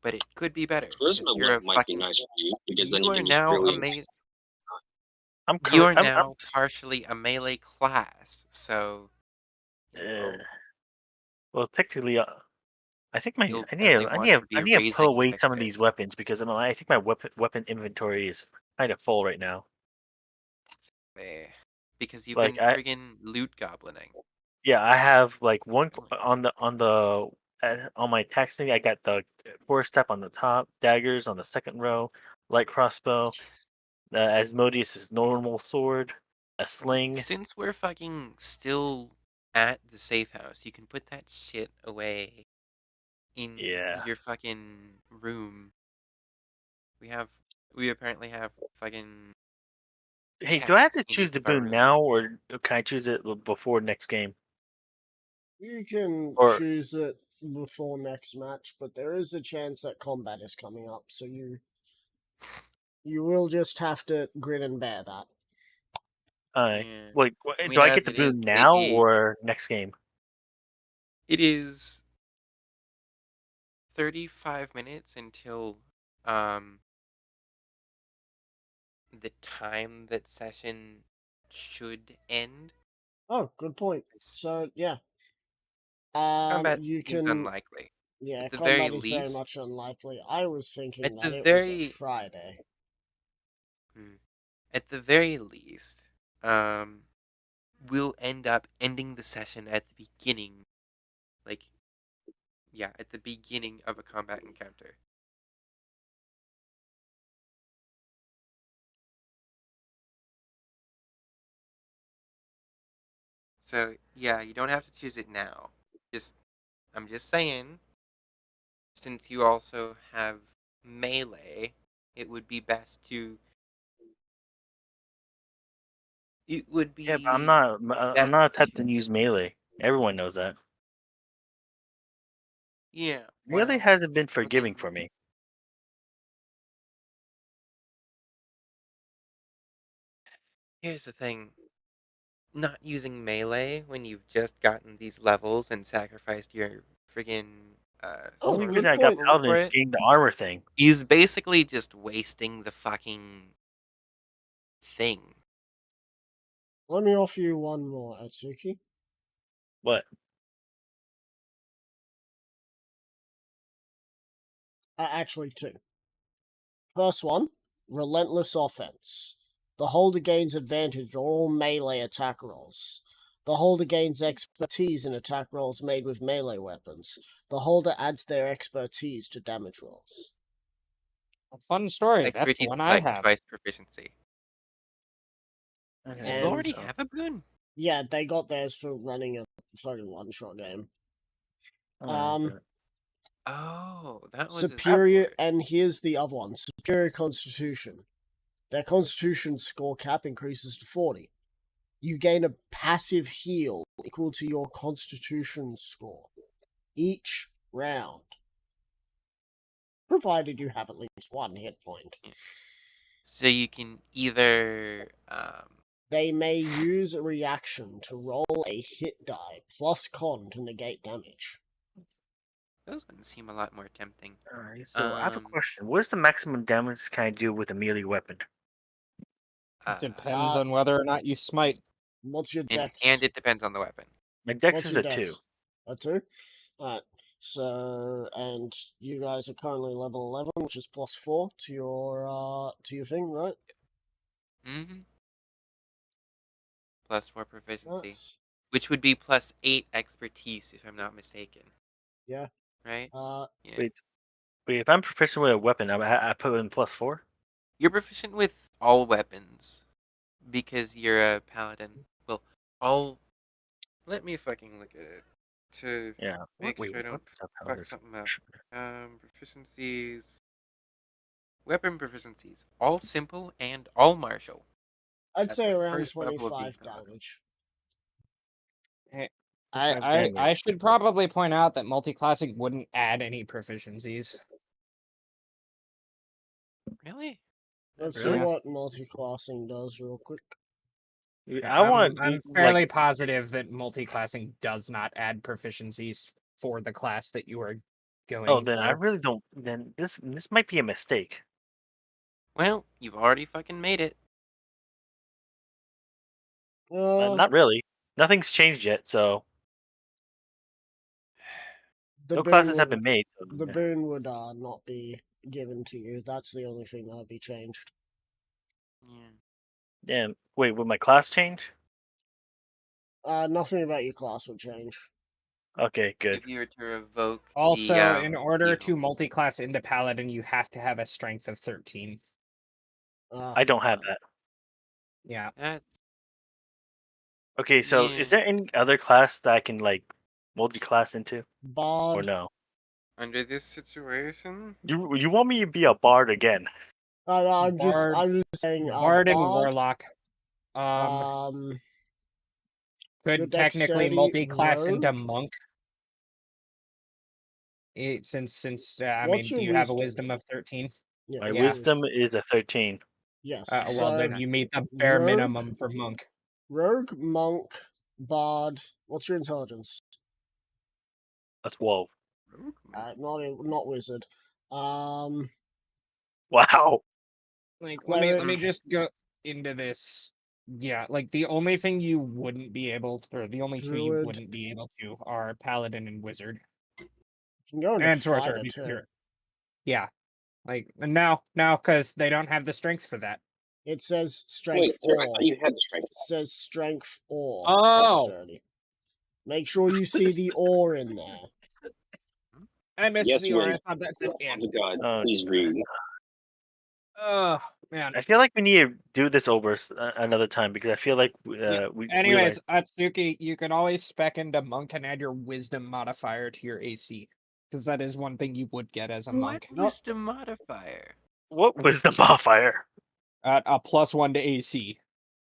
But it could be better because Charisma you're a might be fucking. nice for you because then You you are can just now really amazing. I'm You correct. are now partially a melee class, so it Uh, will. well, technically, I think my You'll definitely want to I be need to put raising your away some of these dexterity. weapons because I think my weapon inventory is kind of full right now. Eh, because you've Like been friggin' loot goblining. yeah, I have like one on my text thing. I got the force step on the top, daggers on the second row, light crossbow, Asmodeus' normal sword, a sling. Since we're fucking still at the safe house, you can put that shit away in Yeah. your fucking room. We apparently have fucking Hey, do I have chests to in choose each the of our boon rooms. now, or can I choose it before next game? You can Or choose it before next match, but there is a chance that combat is coming up, so you will just have to grin and bear that. Yeah. like, I mean, do I as get the it is, boon now lately or next game? it is 35 minutes until um the time that session should end. Oh, good point. So yeah, Combat you seems can. unlikely. Yeah, At the very combat is very least, much unlikely. I was thinking at the that it was a very Friday. hmm, at the very least, um, we'll end up ending the session at the beginning, like yeah, at the beginning of a combat encounter. So yeah, you don't have to choose it now. Just I'm just saying, since you also have melee, it would be best to. It would Yeah, but be I'm best not a type to. to use melee. Everyone knows that. Yeah, Melee well, hasn't been forgiving then for me. here's the thing. not using melee when you've just gotten these levels and sacrificed your friggin' Oh, The only sword good reason I got point. skills Paladin for is it, getting the armor thing. he's basically just wasting the fucking thing. Let me offer you one more, Atsuki. What? Actually, two. First one, Relentless Offense. The holder gains advantage on all melee attack rolls. The holder gains expertise in attack rolls made with melee weapons. The holder adds their expertise to damage rolls. A fun story. That's the Expertise one is I like have. twice proficiency. Okay, You And- already so- have a boon. Yeah, they got theirs for running a fucking one-shot game. okay. Oh, that was Superior, his and here's the other one. Superior Constitution. Their Constitution score cap increases to 40. You gain a passive heal equal to your Constitution score each round, provided you have at least one hit point. So you can either They may use a reaction to roll a hit die plus con to negate damage. those ones seem a lot more tempting. Alright, so I have a Um, question. What is the maximum damage can I do with a melee weapon? Depends on whether or not you smite. What's your and, dex? and it depends on the weapon. My dex What's is your a 2. dex? A 2? Alright. So, and you guys are currently level 11, which is plus 4 to your thing, right? Mm-hmm. Plus 4 proficiency, Nice. which would be plus 8 expertise, if I'm not mistaken. Yeah. Right? Yeah. Wait, if I'm proficient with a weapon, I put in plus 4? You're proficient with all weapons because you're a paladin. Well, all. Let me fucking look at it to Yeah. make Wait, sure I don't what's up? fuck something up. Proficiencies. Weapon proficiencies. All simple and all martial. I'd At say the around first level of being 25 paladin. damage. I should probably point out that multi-classic wouldn't add any proficiencies. Really? Let's Really? see what multi-classing does real quick. I'm fairly positive that multi-classing does not add proficiencies for the class that you are going Oh, then I for. really don't. Then this might be a mistake. Well, you've already fucking made it. Not really. Nothing's changed yet, so The no boon classes have would- been made. So, The boon would not be given to you. That's the only thing that would be changed. Yeah. Damn. Wait, will my class change? Nothing about your class would change. Okay, good. If you were to revoke Also, the, in order to evil. multi-class into paladin, you have to have a strength of 13. I don't have that. Yeah. That, Okay, so Yeah. is there any other class that I can like multi-class into, Bard. or no? under this situation, You want me to be a bard again? I'm just Bard- saying. Bard and Bard. Warlock. Your Could technically dexterity, multi-class into rogue? monk. Since What's do your you have a wisdom? wisdom of 13? Yeah, My what's your wisdom is a 13. Yes. Well, so then you meet the bare rogue? minimum for monk. rogue, monk, bard. What's your intelligence? That's 12. Not wizard. Wow. Like, let Cleric. me just go into this. Yeah, like the only thing you wouldn't be able to, or the only two you Druid. wouldn't be able to are paladin and wizard. You can go into And fighter sorcerer because too. you're, yeah, like now because they don't have the strength for that. It says Wait, strength sir, I or. thought you had the strength. It says strength or Oh! dexterity. Make sure you see the or in there. I missed Yes, the or. I William. thought that's it. Oh, God, Oh, please read. Oh man. I feel like we need to do this over another time because I feel like we Anyways, Atsuki, you can always spec into monk and add your wisdom modifier to your AC, because that is one thing you would get as a what monk. wisdom modifier? what was the modifier? At a +1 to AC.